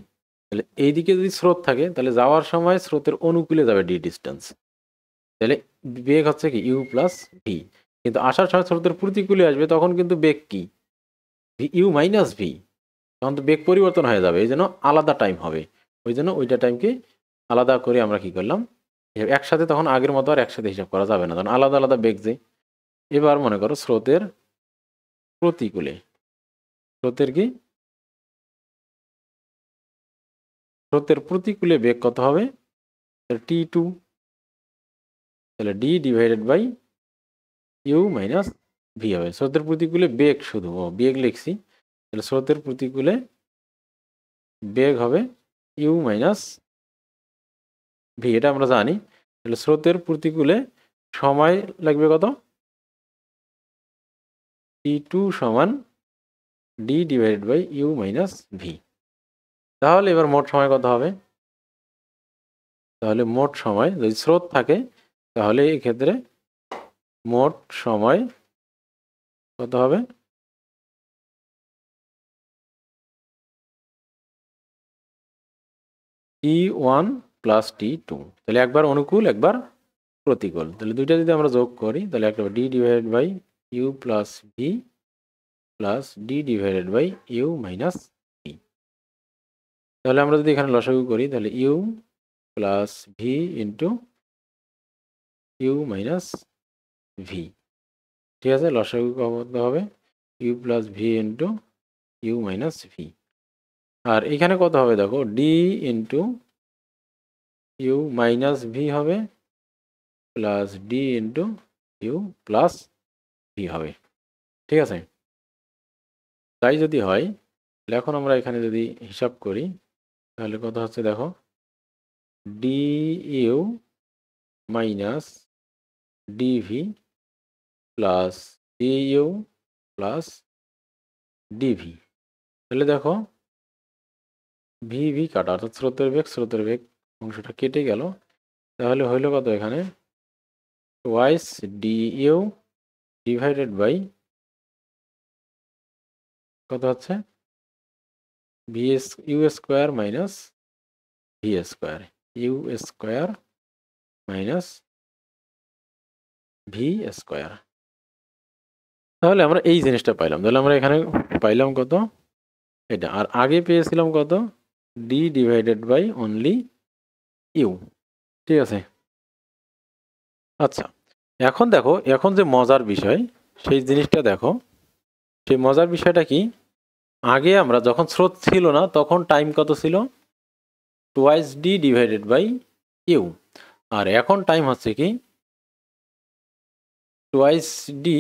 তাহলে এইদিকে যদি স্রোত থাকে তাহলে যাওয়ার সময় স্রোতের অনুকূলে যাবে ডি ডিস্টেন্স, তাহলে বেগ হচ্ছে কি ইউ প্লাস ভি, কিন্তু আসার সময় স্রোতের প্রতিকূলে আসবে তখন কিন্তু বেগ কি ইউ মাইনাস ভি, তখন তো বেগ পরিবর্তন হয়ে যাবে, এই জন্য আলাদা টাইম হবে, ওই জন্য ওইটা টাইমকে আলাদা করে আমরা কি করলাম, একসাথে তখন আগের মতো আর একসাথে হিসাব করা যাবে না, তখন আলাদা আলাদা বেগ যে। এবার মনে করো স্রোতের প্রতিকূলে, স্রোতের কি স্রোতের প্রতিকূলে বেগ কত হবে, T2, তাহলে D divided by U minus V হবে, স্রোতের প্রতিকূলে বেগ, শুধু বেগ লিখছি, তাহলে স্রোতের প্রতিকূলে বেগ হবে ইউ মাইনাস ভি, এটা আমরা জানি। তাহলে স্রোতের প্রতিকূলে সময় লাগবে কত, T2 সমান D divided by U minus V. তাহলে এবার মোট সময় কত হবে, তাহলে মোট সময় যদি স্রোত থাকে তাহলে এই ক্ষেত্রে মোট সময় কত হবে, T1 প্লাস T2, তাহলে একবার অনুকূল একবার প্রতিকূল, তাহলে দুইটা যদি আমরা যোগ করি তাহলে একটা D divided by U plus V plus D divided by U minus V. তাহলে আমরা যদি এখানে লসাগু করি তাহলে U plus V into U minus V, ঠিক আছে, লসাগু কত হবে, U plus V into U minus V, আর এখানে কত হবে দেখো, D into U minus V হবে plus D into U plus V হবে, ঠিক আছে। তাই যদি হয় তাহলে এখন আমরা এখানে যদি হিসাব করি তাহলে কত হচ্ছে দেখো, D U minus D V plus D U plus D V, তাহলে দেখো ভি ভি কাটা, অর্থাৎ স্রোতের বেগ অংশটা কেটে গেল, তাহলে হইল কত এখানে, twice D U divided by কত হচ্ছে V U square minus V square, U square minus V square. তাহলে আমরা এই জিনিসটা পাইলাম, তাহলে আমরা এখানে পাইলাম কত এটা, আর আগে পেয়েছিলাম কত, D divided by only U, ঠিক আছে। আচ্ছা, এখন দেখো, এখন যে মজার বিষয় সেই জিনিসটা দেখো, সেই মজার বিষয়টা কি, আগে আমরা যখন স্রোত ছিল না তখন টাইম কত ছিল, twice D divided by U, আর এখন টাইম হচ্ছে কি টুয়াইস ডি,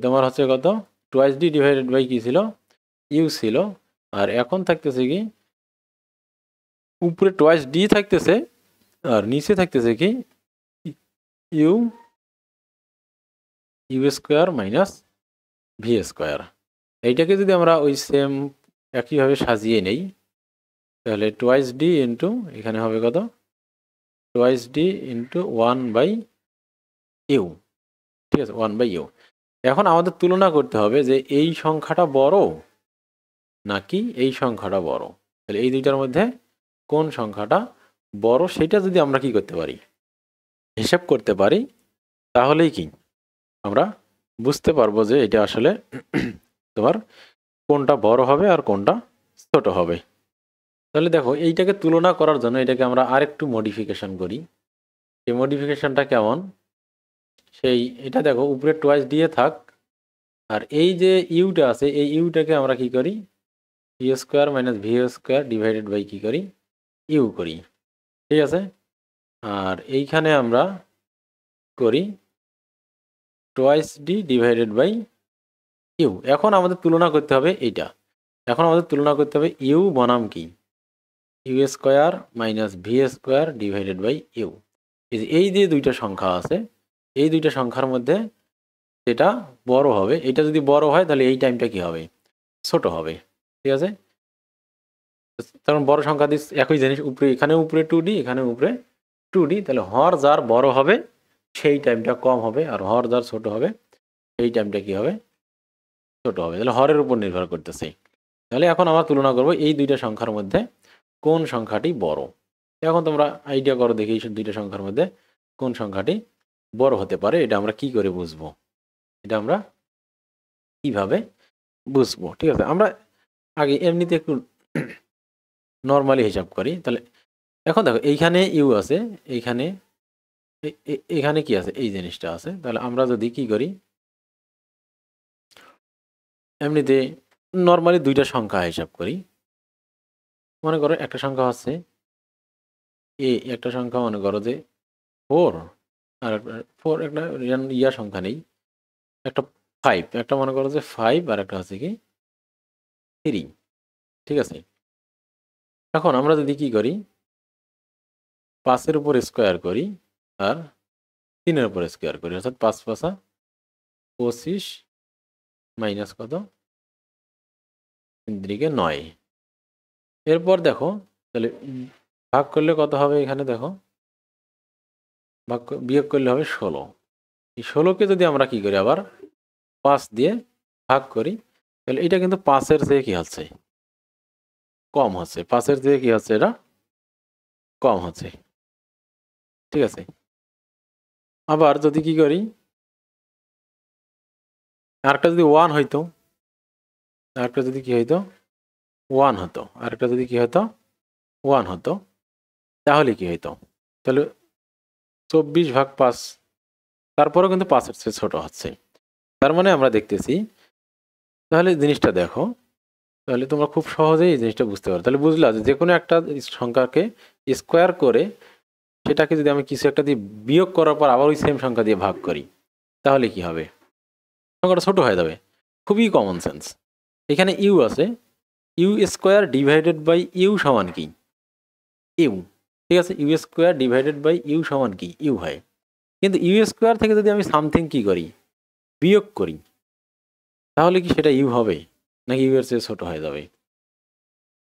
তোমার হচ্ছে কত, টুয়াইস ডি ডিভাইডেড বাই কি ছিল ইউ ছিল, আর এখন থাকতেছে কি উপরে টোয়াইস ডি থাকতেছে, আর নিচে থাকতেছে কি U U square minus V square. এইটাকে যদি আমরা ওই সেম একইভাবে সাজিয়ে নেই, তাহলে টোয়াইস ডি ইন্টু এখানে হবে কত, টোয়াইস ডি ইন্টু 1/ইউ, ঠিক আছে, 1/ইউ। এখন আমাদের তুলনা করতে হবে যে এই সংখ্যাটা বড় নাকি এই সংখ্যাটা বড়। তাহলে এই দুইটার মধ্যে কোন সংখ্যাটা বড় সেটা যদি আমরা কি করতে পারি, হিসাব করতে পারি, তাহলেই কি আমরা বুঝতে পারবো যে এটা আসলে তোমার কোনটা বড় হবে আর কোনটা ছোট হবে। তাহলে দেখো এইটাকে তুলনা করার জন্য এটাকে আমরা আরেকটু মডিফিকেশন করি। এই মডিফিকেশনটা কেমন, সেই এটা দেখো উপরে টোয়াইস দিয়ে থাক, আর এই যে ইউটা আছে এই ইউটাকে আমরা কি করি, V square minus V square divided by কী করি, ইউ করি, ঠিক আছে। আর এইখানে আমরা করি twice D divided by U. এখন আমাদের তুলনা করতে হবে এইটা, এখন আমাদের তুলনা করতে হবে ইউ বনাম কি, U square minus V square divided by U. এই যে দুইটা সংখ্যা আছে, এই দুইটা সংখ্যার মধ্যে যেটা বড় হবে, এটা যদি বড় হয় তাহলে এই টাইমটা কি হবে, ছোট হবে, ঠিক আছে। কারণ বড় সংখ্যা দিয়ে একই জিনিস, উপরে এখানে উপরে 2D এখানে উপরে 2D, তাহলে হর যার বড় হবে সেই টাইমটা কম হবে, আর হর যার ছোট হবে সেই টাইমটা কি হবে, ছোট হবে। তাহলে হরের উপর নির্ভর করতেছে। তাহলে এখন আমরা তুলনা করব এই দুইটা সংখ্যার মধ্যে কোন সংখ্যাটি বড়। এখন তোমরা আইডিয়া করো দেখি এই দুইটা সংখ্যার মধ্যে কোন সংখ্যাটি বড় হতে পারে, এটা আমরা কি করে বুঝবো, এটা আমরা কিভাবে বুঝবো, ঠিক আছে। আমরা আগে এমনিতে একটু নর্মালি হিসাব করি। তাহলে এখন দেখো এইখানে ইউ আছে, এইখানে এখানে কি আছে, এই জিনিসটা আছে। তাহলে আমরা যদি কি করি, এমনিতে নর্মালি দুইটা সংখ্যা হিসাব করি। মনে করো একটা সংখ্যা হচ্ছে একটা সংখ্যা মনে করো যে 4, আর 4 একটা ইয়া সংখ্যা নেই, একটা 5, একটা মনে করো যে 5, আর একটা হচ্ছে কি 3, ঠিক আছে। এখন আমরা যদি কি করি 5-এর উপর স্কোয়ার করি আর 3-এর উপর স্কোয়ার করি, অর্থাৎ 5 × 5 = 25 মাইনাস কত 3×9। এরপর দেখো তাহলে ভাগ করলে কত হবে, এখানে দেখো বিয়োগ করলে হবে 16। এই 16কে যদি আমরা কি করি আবার 5 দিয়ে ভাগ করি, তাহলে এটা কিন্তু 5-এর চেয়ে কি হচ্ছে, কম হচ্ছে, 5-এর চেয়ে কি হচ্ছে, এটা কম হচ্ছে, ঠিক আছে। আবার যদি কি করি আরেকটা যদি 1 হইতো, আরেকটা যদি কি হইতো 1 হতো, আরেকটা যদি কি হতো 1 হতো, তাহলে কি হইতো, তাহলে 24/5, তারপরেও কিন্তু 5-এর চেয়ে ছোট হচ্ছে। তার মানে আমরা দেখতেছি, তাহলে জিনিসটা দেখো, তাহলে তোমরা খুব সহজেই এই জিনিসটা বুঝতে পারো। তাহলে বুঝলা যে কোনো একটা সংখ্যাকে স্কোয়ার করে সেটাকে যদি আমি কিছু একটা দিয়ে বিয়োগ করার পর আবার ওই সেম সংখ্যা দিয়ে ভাগ করি, তাহলে কি হবে, সংখ্যাটা ছোট হয়ে যাবে। খুবই কমন সেন্স। এখানে ইউ আছে, U square divided by U সমান কি, ইউ, ঠিক আছে। U square divided by U সমান কি, ইউ হয়। কিন্তু ইউ স্কোয়ার থেকে যদি আমি সামথিং কি করি, বিয়োগ করি, তাহলে কি সেটা ইউ হবে নাকি ইউ এর চেয়ে ছোট হয়ে যাবে,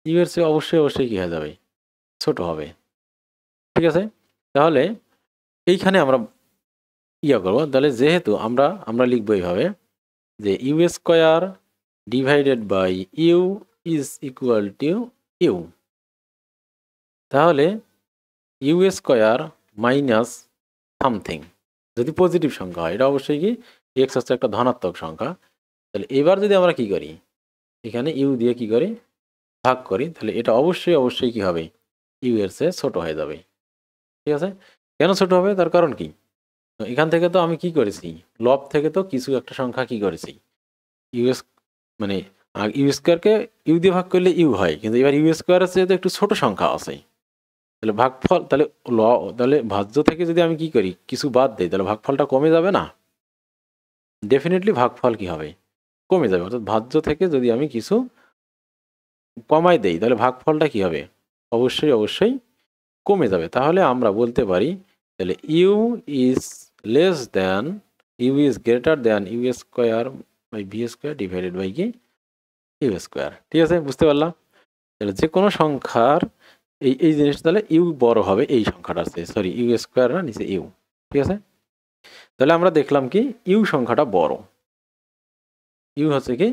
ইউ এর চেয়ে অবশ্যই কি হয়ে যাবে, ছোট হবে, ঠিক আছে। তাহলে এইখানে আমরা ইয়া করবো, তাহলে যেহেতু আমরা লিখবো এইভাবে যে U square divided by U is equal to U. তাহলে ইউ স্কোয়ার মাইনাস সামথিং যদি পজিটিভ সংখ্যা হয়, এটা অবশ্যই কি এক্স হচ্ছে একটা ধনাত্মক সংখ্যা। তাহলে এবার যদি আমরা কি করি, এখানে ইউ দিয়ে কি করি ভাগ করি, তাহলে এটা অবশ্যই কি হবে, ইউ এর চেয়ে ছোট হয়ে যাবে, ঠিক আছে। কেন ছোট হবে, তার কারণ কি, এখান থেকে তো আমি কি করেছি, লব থেকে তো কিছু একটা সংখ্যা কি করেছি, ইউএস মানে ইউ স্কোয়ারকে ইউ দিয়ে ভাগ করলে ইউ হয়, কিন্তু এবার ইউ স্কোয়ারের চেয়ে তো একটু ছোট সংখ্যা আছে। তাহলে ভাগফল, তাহলে ভাজ্য থেকে যদি আমি কি করি কিছু বাদ দিই, তাহলে ভাগফলটা কমে যাবে না, ডেফিনেটলি ভাগফল কি হবে, কমে যাবে। অর্থাৎ ভাজ্য থেকে যদি আমি কিছু কমাই দেই তাহলে ভাগফলটা কি হবে? অবশ্যই কমে যাবে। তাহলে আমরা বলতে পারি তাহলে U is less than U is greater than U square by V square divided by কি ইউ স্কোয়ার। ঠিক আছে, বুঝতে পারলাম? তাহলে যে কোনো সংখ্যার এই জিনিসটা তাহলে ইউ বড় হবে এই সংখ্যাটার চেয়ে, সরি ইউ স্কোয়ার না নিচে ইউ। ঠিক আছে, তাহলে আমরা দেখলাম কি ইউ সংখ্যাটা বড়, ইউ হচ্ছে কি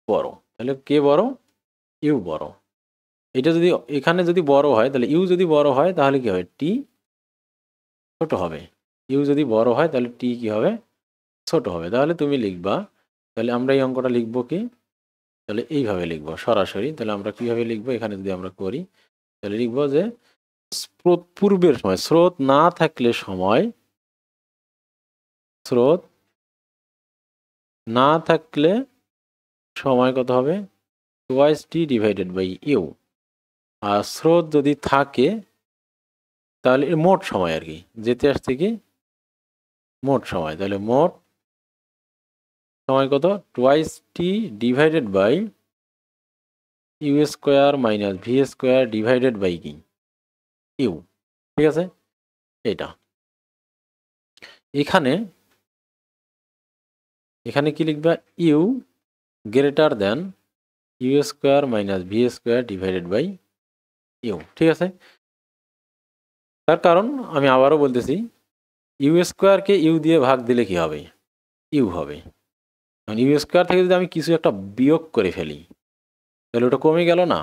বড়। তাহলে কে বড়? ইউ বড়। এটা যদি এখানে যদি বড় হয় তাহলে ইউ যদি বড় হয় তাহলে কি হবে? টি ছোট হবে। ইউ যদি বড় হয় তাহলে টি কি হবে? ছোট হবে। তাহলে তুমি লিখবা, তাহলে আমরা এই অঙ্কটা লিখবো কি? তাহলে এইভাবে লিখবো সরাসরি। তাহলে আমরা কিভাবে লিখবো? এখানে যদি আমরা করি তাহলে লিখবো যে পূর্বের সময় স্রোত না থাকলে স্রোত না থাকলে সময় কত হবে? Twice T divided by U. আর স্রোত যদি থাকে তাহলে মোট সময় আর কি, যেতে আসছে কি মোট সময়। তাহলে মোট সময় কত? Twice T divided by U square minus V square divided by কি ইউ। ঠিক আছে, এটা এখানে এখানে কি লিখবা? U greater than U square minus V square divided by U. ঠিক আছে, তার কারণ আমি আবারও বলতেছি ইউ স্কোয়ারকে ইউ দিয়ে ভাগ দিলে কি হবে? ইউ হবে। ইউ স্কোয়ার থেকে যদি আমি কিছু একটা বিয়োগ করে ফেলি তাহলে ওটা কমে গেল না?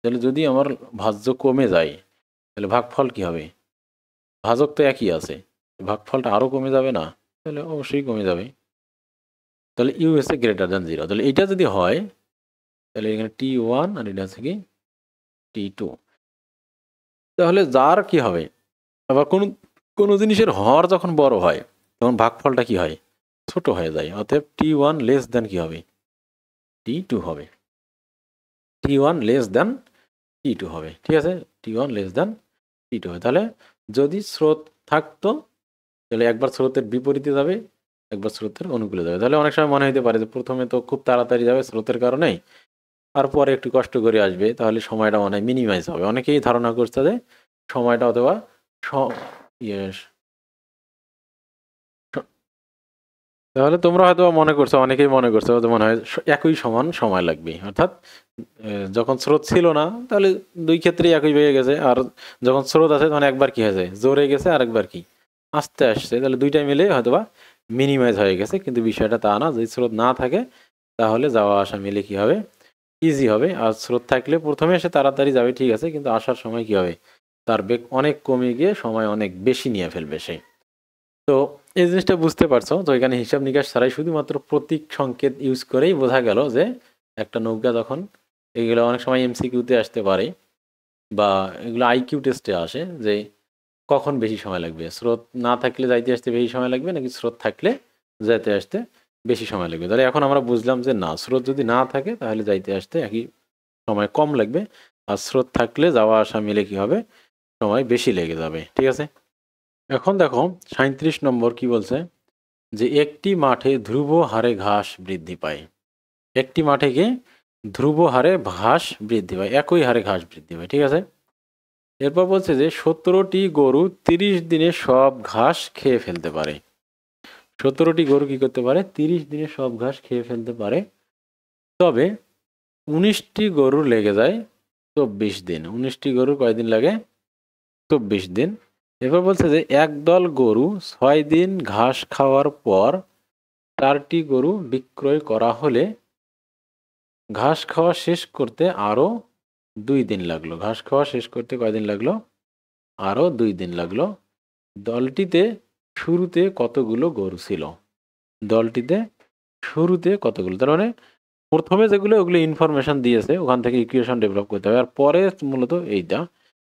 তাহলে যদি আমার ভাজ্য কমে যায় তাহলে ভাগফল কি হবে? ভাজক তো একই আছে, ভাগফলটা আরও কমে যাবে না? তাহলে অবশ্যই কমে যাবে। তাহলে ইউ হচ্ছে গ্রেটার দ্যান 0। তাহলে এটা যদি হয় তাহলে এখানে T1 আর এটা হচ্ছে কি T2। তাহলে যার কি হবে? আবার কোনো জিনিসের হর যখন বড় হয় তখন ভাগফলটা কি হয়? ছোট হয়ে যায়। অতএব T1 লেস দ্যান কি হবে? T2 হবে। T1 লেস দ্যান T2 হবে। ঠিক আছে, T1 লেস দ্যান T2 হবে। তাহলে যদি স্রোত থাকতো তাহলে একবার স্রোতের বিপরীতে যাবে, একবার স্রোতের অনুকূলে যাবে। তাহলে অনেক সময় মনে হতে পারে যে প্রথমে তো খুব তাড়াতাড়ি যাবে স্রোতের কারণে, আর পরে একটু কষ্ট করে আসবে, তাহলে সময়টা মনে হয় মিনিমাইজ হবে। অনেকেই ধারণা করছে যে সময়টা অথবা ইয়ে তাহলে তোমরা হয়তো মনে করছো, অনেকেই মনে করছো যে মনে হয় একই সমান সময় লাগবে। অর্থাৎ যখন স্রোত ছিল না তাহলে দুই ক্ষেত্রেই একই হয়ে গেছে, আর যখন স্রোত আছে তখন একবার কি হয়েছে? জোরে গেছে, আর একবার কি আস্তে আসছে। তাহলে দুইটাই মিলে হয়তোবা মিনিমাইজ হয়ে গেছে, কিন্তু বিষয়টা তা না। যদি স্রোত না থাকে তাহলে যাওয়া আসা মিলে কি হবে? ইজি হবে। আর স্রোত থাকলে প্রথমে এসে তাড়াতাড়ি যাবে, ঠিক আছে, কিন্তু আসার সময় কি হবে? তার বেগ অনেক কমে গিয়ে সময় অনেক বেশি নিয়ে ফেলবে সে। তো এই জিনিসটা বুঝতে পারছো? তো এখানে হিসাব নিকাশ ছাড়াই শুধুমাত্র প্রতীক সংকেত ইউজ করেই বোঝা গেল যে একটা নৌকা যখন, এগুলো অনেক সময় এমসিকিউতে আসতে পারে বা এগুলো আইকিউ টেস্টে আসে, যে কখন বেশি সময় লাগবে, স্রোত না থাকলে যাইতে আসতে বেশি সময় লাগবে নাকি স্রোত থাকলে যাইতে আসতে বেশি সময় লাগবে। তাহলে এখন আমরা বুঝলাম যে না, স্রোত যদি না থাকে তাহলে যাইতে আসতে একই সময় কম লাগবে, আর স্রোত থাকলে যাওয়া আসা মিলে কি হবে? সময় বেশি লেগে যাবে। ঠিক আছে, এখন দেখো 37 নম্বর কি বলছে, যে একটি মাঠে ধ্রুব হারে ঘাস বৃদ্ধি পায়। একটি মাঠে কি ধ্রুব হারে ঘাস বৃদ্ধি পায়, একই হারে ঘাস বৃদ্ধি পায়। ঠিক আছে, এরপর বলছে যে 17টি গরু 30 দিনে সব ঘাস খেয়ে ফেলতে পারে। 17টি গরু কি করতে পারে? 30 দিনে সব ঘাস খেয়ে ফেলতে পারে। তবে 19টি গরুর লেগে যায় 24 দিন। 19টি গরুর কয়দিন লাগে? 24 দিন। এরপর বলছে যে একদল গরু 6 দিন ঘাস খাওয়ার পর 4টি গরু বিক্রয় করা হলে ঘাস খাওয়া শেষ করতে আরও 2 দিন লাগলো। ঘাস খাওয়া শেষ করতে কয়দিন লাগলো? আরও 2 দিন লাগলো। দলটিতে শুরুতে কতগুলো গরু ছিল? দলটিতে শুরুতে কতগুলো, তার মানে প্রথমে যেগুলো ওগুলো ইনফরমেশন দিয়েছে, ওখান থেকে ইকুয়েশন ডেভেলপ করতে হবে। আর পরে মূলত এইটা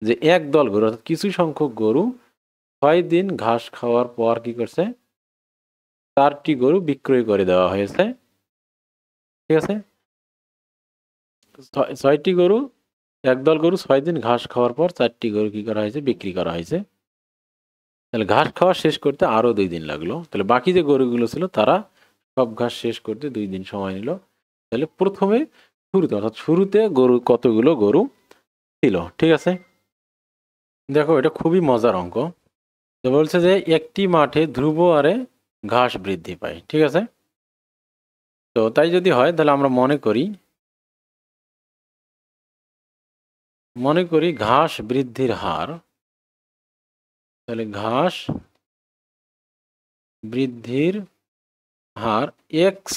যে এক দল গরু, অর্থাৎ কিছু সংখ্যক গরু 6 দিন ঘাস খাওয়ার পর কি করছে? 4টি গরু বিক্রয় করে দেওয়া হয়েছে। ঠিক আছে, 6টি গরু, একদল গরু 6 দিন ঘাস খাওয়ার পর 4টি গরু কি করা হয়েছে? বিক্রি করা হয়েছে। তাহলে ঘাস খাওয়া শেষ করতে আরও 2 দিন লাগলো। তাহলে বাকি যে গরুগুলো ছিল তারা সব ঘাস শেষ করতে 2 দিন সময় নিল। তাহলে প্রথমে শুরুতে, অর্থাৎ শুরুতে গরু কতগুলো গরু ছিল। ঠিক আছে, দেখো এটা খুবই মজার অঙ্ক। তো বলছে যে একটি মাঠে ধ্রুব হারে ঘাস বৃদ্ধি পায়। ঠিক আছে, তো তাই যদি হয় তাহলে আমরা মনে করি ঘাস বৃদ্ধির হার, তাহলে ঘাস বৃদ্ধির হার এক্স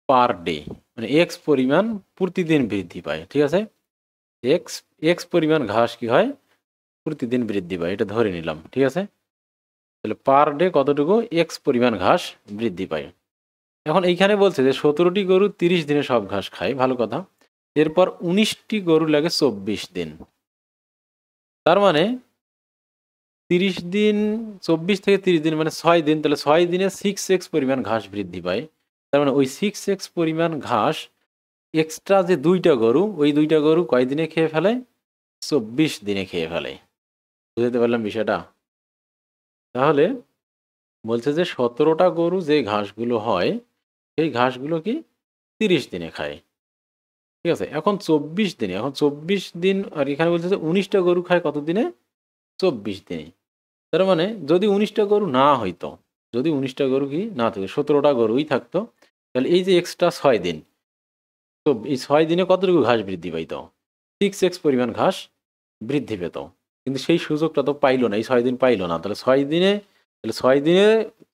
পার ডে, মানে এক্স পরিমাণ প্রতিদিন বৃদ্ধি পায়। ঠিক আছে, এক্স এক্স পরিমাণ ঘাস কি হয়, প্রতিদিন বৃদ্ধি পায়, এটা ধরে নিলাম। ঠিক আছে, তাহলে পার ডে কতটুকু, এক্স পরিমাণ ঘাস বৃদ্ধি পায়। এখন এইখানে বলছে যে 17টি গরু 30 দিনে সব ঘাস খায়, ভালো কথা। এরপর 19টি গরু লাগে 24 দিন। তার মানে 30 দিন, 24 থেকে 30 দিন মানে 6 দিন, তাহলে 6 দিনে 6x পরিমাণ ঘাস বৃদ্ধি পায়। তার মানে ওই 6x পরিমাণ ঘাস এক্সট্রা যে দুইটা গরু, ওই দুইটা গরু কয় দিনে খেয়ে ফেলে, 24 দিনে খেয়ে ফেলে। বুঝতে পারলাম বিষয়টা? তাহলে বলছে যে 17টা গরু যে ঘাসগুলো হয়, সেই ঘাসগুলো কি 30 দিনে খায়। ঠিক আছে, এখন 24 দিনে, এখন 24 দিন, আর এখানে বলছে যে 19টা গরু খায় কত দিনে, 24 দিনে। তার মানে যদি 19টা গরু না হইতো, যদি 19টা গরু কি না থাকতো, 17টা গরুই থাকতো, তাহলে এই যে এক্সট্রা 6 দিন, তো এই 6 দিনে কতটুকু ঘাস বৃদ্ধি পাইতো, 6x পরিমাণ ঘাস বৃদ্ধি পেত। কিন্তু সেই সুযোগটা তো পাইলো না, এই 6 দিন পাইলো না। তাহলে 6 দিনে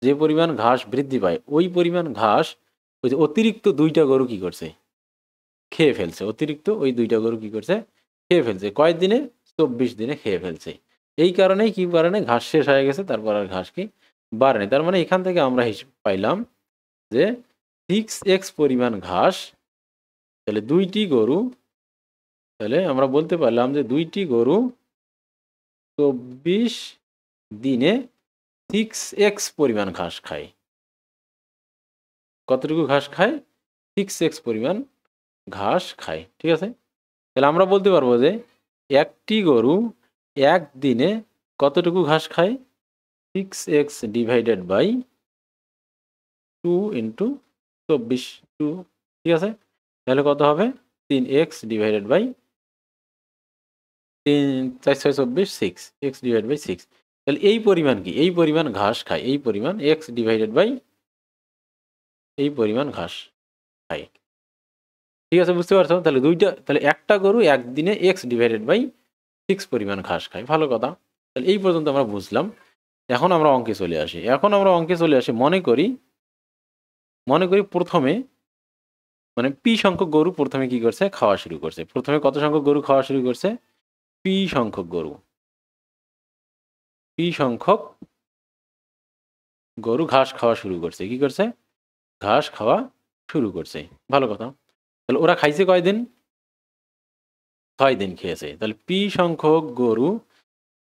যে পরিমাণ ঘাস বৃদ্ধি পায়, ওই পরিমাণ ঘাস ওই যে অতিরিক্ত দুইটা গরু কি করছে, খেয়ে ফেলছে। অতিরিক্ত ওই দুইটা গরু কি করছে, খেয়ে ফেলছে। কয় দিনে, 24 দিনে খেয়ে ফেলছে। এই কারণেই কি কারণে ঘাস শেষ হয়ে গেছে, তারপর আর ঘাস কি বাড়েনি। তার মানে এখান থেকে আমরা হিসেব পাইলাম যে 6x পরিমাণ ঘাস, তাহলে দুইটি গরু, তাহলে আমরা বলতে পারলাম যে দুইটি গরু 24 দিনে 6x পরিমাণ ঘাস খায়। কতটুকু ঘাস খায়, 6x পরিমাণ ঘাস খায়। ঠিক আছে, তাহলে আমরা বলতে পারবো যে একটি গরু একদিনে কতটুকু ঘাস খায়, 6x ডিভাইডেড বাই 2 ইন্টু 24, 2। ঠিক আছে, তাহলে কত হবে, 3x divided by 4 6 24, 6x divide by 6। তাহলে এই পরিমাণ কি, এই পরিমাণ ঘাস খায়, এই পরিমাণ x ডিভাইডেড বাই এই পরিমাণ ঘাস খায়। ঠিক আছে, বুঝতে পারছো? তাহলে তাহলে একটা গরু একদিনে x ডিভাইডেড বাই 6 পরিমাণ ঘাস খায়, ভালো কথা। তাহলে এই পর্যন্ত আমরা বুঝলাম। এখন আমরা অঙ্কে চলে আসি। মনে করি প্রথমে মানে পি সংখ্যক গরু প্রথমে কি করছে, খাওয়া শুরু করছে। প্রথমে কত সংখ্যক গরু খাওয়া শুরু করছে, পি সংখ্যক গরু ঘাস খাওয়া শুরু করছে। কি করছে, ঘাস খাওয়া শুরু করছে, ভালো কথা। তাহলে ওরা খাইছে কয়দিন, 6 দিন খেয়েছে। তাহলে পি সংখ্যক গরু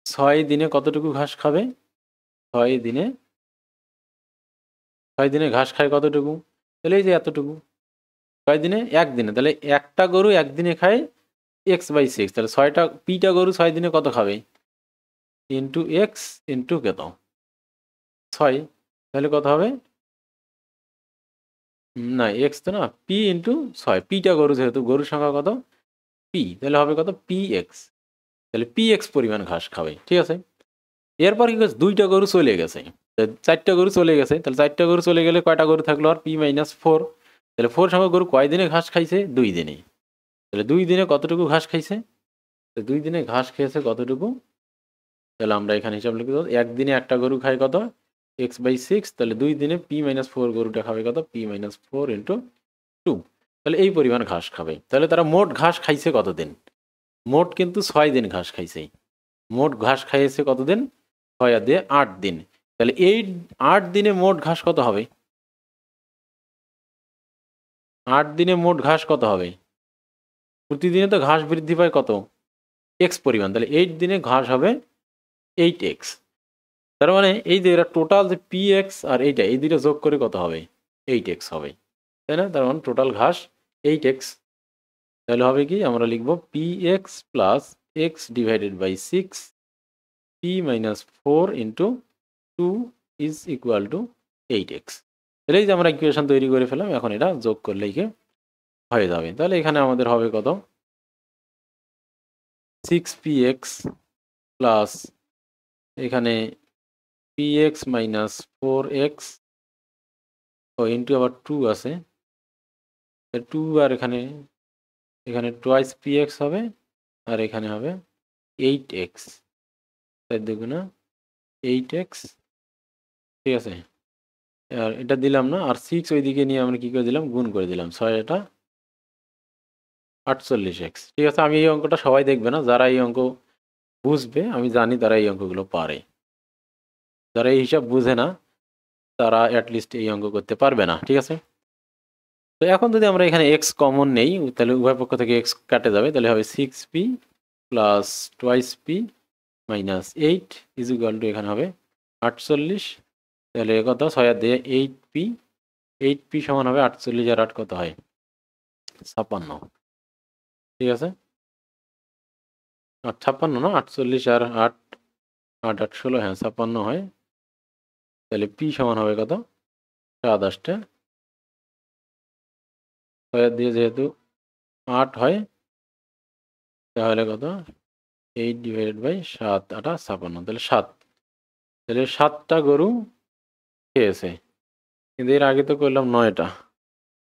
6 দিনে কতটুকু ঘাস খাবে, 6 দিনে 6 দিনে ঘাস খায় কতটুকু, তাহলে এই যে এতটুকু। 6 দিনে, একদিনে, তাহলে একটা গরু একদিনে খায় x/6। তাহলে 6টা পিটা গরু 6 দিনে কত খাবে, ইন্টু এক্স ইন্টু কত, 6। তাহলে কত হবে, না এক্স তো না, পি ইন্টু 6, পিটা গরু যেহেতু, গরুর সংখ্যা কত, পি, তাহলে হবে কত, পি এক্স। তাহলে পি এক্স পরিমাণ ঘাস খাবে। ঠিক আছে, এরপর কি করছে, 2টা গরু চলে গেছে, 4টা গরু চলে গেছে। তাহলে 4টা গরু চলে গেলে কয়টা গরু থাকলো, আর p-4। তাহলে 4 সংখ্যক গরু কয় দিনে ঘাস খাইছে, 2 দিনে। তাহলে 2 দিনে কতটুকু ঘাস খাইছে, 2 দিনে ঘাস খেয়েছে কতটুকু, তাহলে আমরা এখানে হিসাব লিখে দেবো, একদিনে একটা গরু খায় কত, x/6। তাহলে 2 দিনে p-4 গরুটা খাবে কত, p-4 ইন্টু 2। তাহলে এই পরিমাণ ঘাস খাবে। তাহলে তারা মোট ঘাস খাইছে কতদিন, মোট কিন্তু 6 দিন ঘাস খাইছে। মোট ঘাস খাইয়েছে কতদিন, 6 আর দিয়ে 8 দিন। তাহলে এই 8 দিনে মোট ঘাস কত হবে, 8 দিনে মোট ঘাস কত হবে, প্রতিদিনে তো ঘাস বৃদ্ধি পায় কত, এক্স পরিমাণ। তাহলে 8 দিনে ঘাস হবে 8x। তার মানে এই যে এরা টোটাল যে পি এক্স আর এইটা, এই দুটো যোগ করে কত হবে, 8x হবে, তাই না? তার মানে টোটাল ঘাস 8x। তাহলে হবে কি, আমরা লিখবো px plus X divided by 6 p-4 into 2 is equal to 8x। তাহলে এই যে আমরা ইকুয়েশন তৈরি করে ফেলাম, এখন এটা যোগ করলেই কি হয়ে যাবে। তাহলে এখানে আমাদের হবে কত, 6px প্লাস এখানে px মাইনাস 4x ও ইন্টু আবার 2 আছে, 2 আর এখানে এখানে টোয়াইস px হবে আর এখানে হবে 8x, তাই দুগুণা 8x, ঠিক আছে। আর এটা দিলাম না, আর 6 ওইদিকে নিয়ে আমরা কি করে দিলাম, গুণ করে দিলাম, 6 এটা 48x, ঠিক আছে। আমি এই অঙ্কটা সবাই দেখবে না, যারা এই অঙ্ক বুঝবে আমি জানি তারা এই অঙ্কগুলো পারে, যারা এই হিসাব বুঝে না তারা অ্যাটলিস্ট এই অঙ্ক করতে পারবে না, ঠিক আছে। তো এখন যদি আমরা এখানে এক্স কমন নেই তাহলে উভয় পক্ষ থেকে এক্স কাটে যাবে, তাহলে হবে 6p plus twice P minus 8 is equal two এখানে হবে 48, তাহলে কত 6 দিয়ে 8p, 8p সমান হবে 48 আর 8 কত হয় 56, ঠিক আছে। 56 না, 48 আর 8, 8 8 16, হ্যাঁ 56 হয়। তাহলে পি সমান হবে কত 7 6 দিয়ে যেহেতু 8 হয় তাহলে কত 8 ডিভাইডেড বাই 7 8 56, তাহলে 7, তাহলে 7টা গরু খেয়েছে, কিন্তু এর আগে তো করলাম 9টা।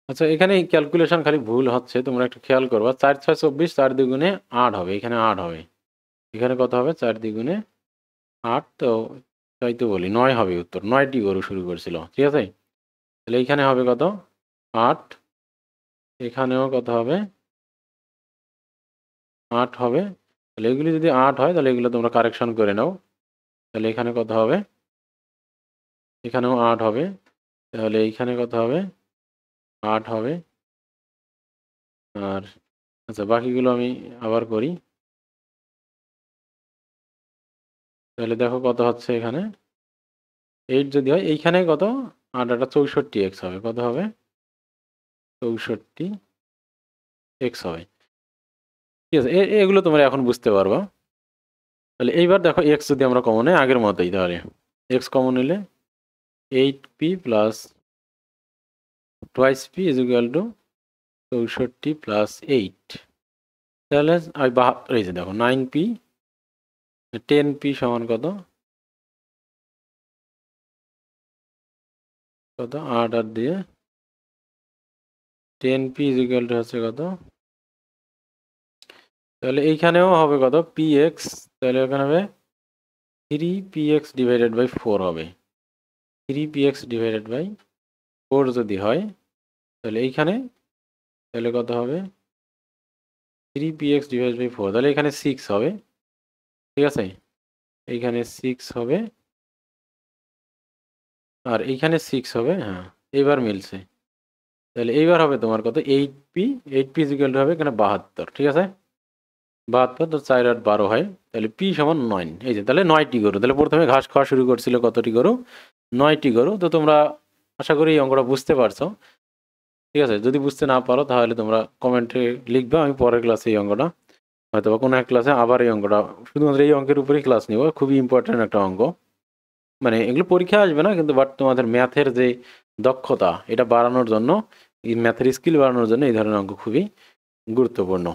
আচ্ছা এখানে ক্যালকুলেশন খালি ভুল হচ্ছে, তোমরা একটু খেয়াল করবা, 4 6 24, 4 দ্বিগুণে 8 হবে, এখানে 8 হবে, এখানে কত হবে 4 দ্বিগুণে 8, তো তাই তো বলি 9 হবে উত্তর, 9টি গরু শুরু করেছিল, ঠিক আছে। তাহলে এইখানে হবে কত 8, এখানেও কত হবে 8 হবে, তাহলে এগুলি যদি 8 হয় তাহলে এগুলো তোমরা কারেকশন করে নাও, তাহলে এখানে কত হবে, এখানেও 8 হবে, তাহলে এইখানে কত হবে 8 হবে। আর আচ্ছা বাকিগুলো আমি আবার করি, তাহলে দেখো কত হচ্ছে এখানে 8 যদি হয়, এইখানে কত 8 8 64x হবে, কত হবে 64x হবে, ঠিক আছে। এগুলো তোমরা এখন বুঝতে পারবা। তাহলে এইবার দেখো x যদি আমরা কমন নেই আগের মতোই, তাহলে x কমন নিলে 8p plus twice P is equal two 64 plus 8, তাহলে আমি 72, এই যে দেখো 9p 10p সমান কত কত 8 8 দিয়ে 10p ইজ ইকুয়াল টু হচ্ছে কত, তাহলে এইখানেও হবে কত px, তাহলে এখানে হবে 3px ডিভাইডেড বাই 4 হবে, 3px ডিভাইডেড বাই 4 যদি হয় তাহলে এইখানে তাহলে কত হবে 3px ডিভাইডেড বাই 4, তাহলে এখানে 6 হবে, ঠিক আছে, এইখানে 6 হবে আর এইখানে 6 হবে, হ্যাঁ এইবার মিলছে। তাহলে এইবার হবে তোমার কত 8p, 8p is equal two হবে এখানে 72, ঠিক আছে, 72, তো 4 8 12 হয়, তাহলে পি সমান 9, এই যে তাহলে 9টি গরু, তাহলে প্রথমে ঘাস খাওয়া শুরু করছিল কতটি গরু 9টি গরু। তো তোমরা আশা করি এই অঙ্কটা বুঝতে পারছো, ঠিক আছে। যদি বুঝতে না পারো তাহলে তোমরা কমেন্টে লিখবে, আমি পরের ক্লাসে এই অঙ্কটা হয়তো বা কোনো এক ক্লাসে আবার এই অঙ্কটা শুধুমাত্র এই অঙ্কের উপরেই ক্লাস নিব, খুবই ইম্পর্টেন্ট একটা অঙ্ক, মানে এগুলো পরীক্ষা আসবে না কিন্তু বাট তোমাদের ম্যাথের যে দক্ষতা এটা বাড়ানোর জন্য, এই ম্যাথের স্কিল বাড়ানোর জন্য এই ধরনের অঙ্ক খুবই গুরুত্বপূর্ণ।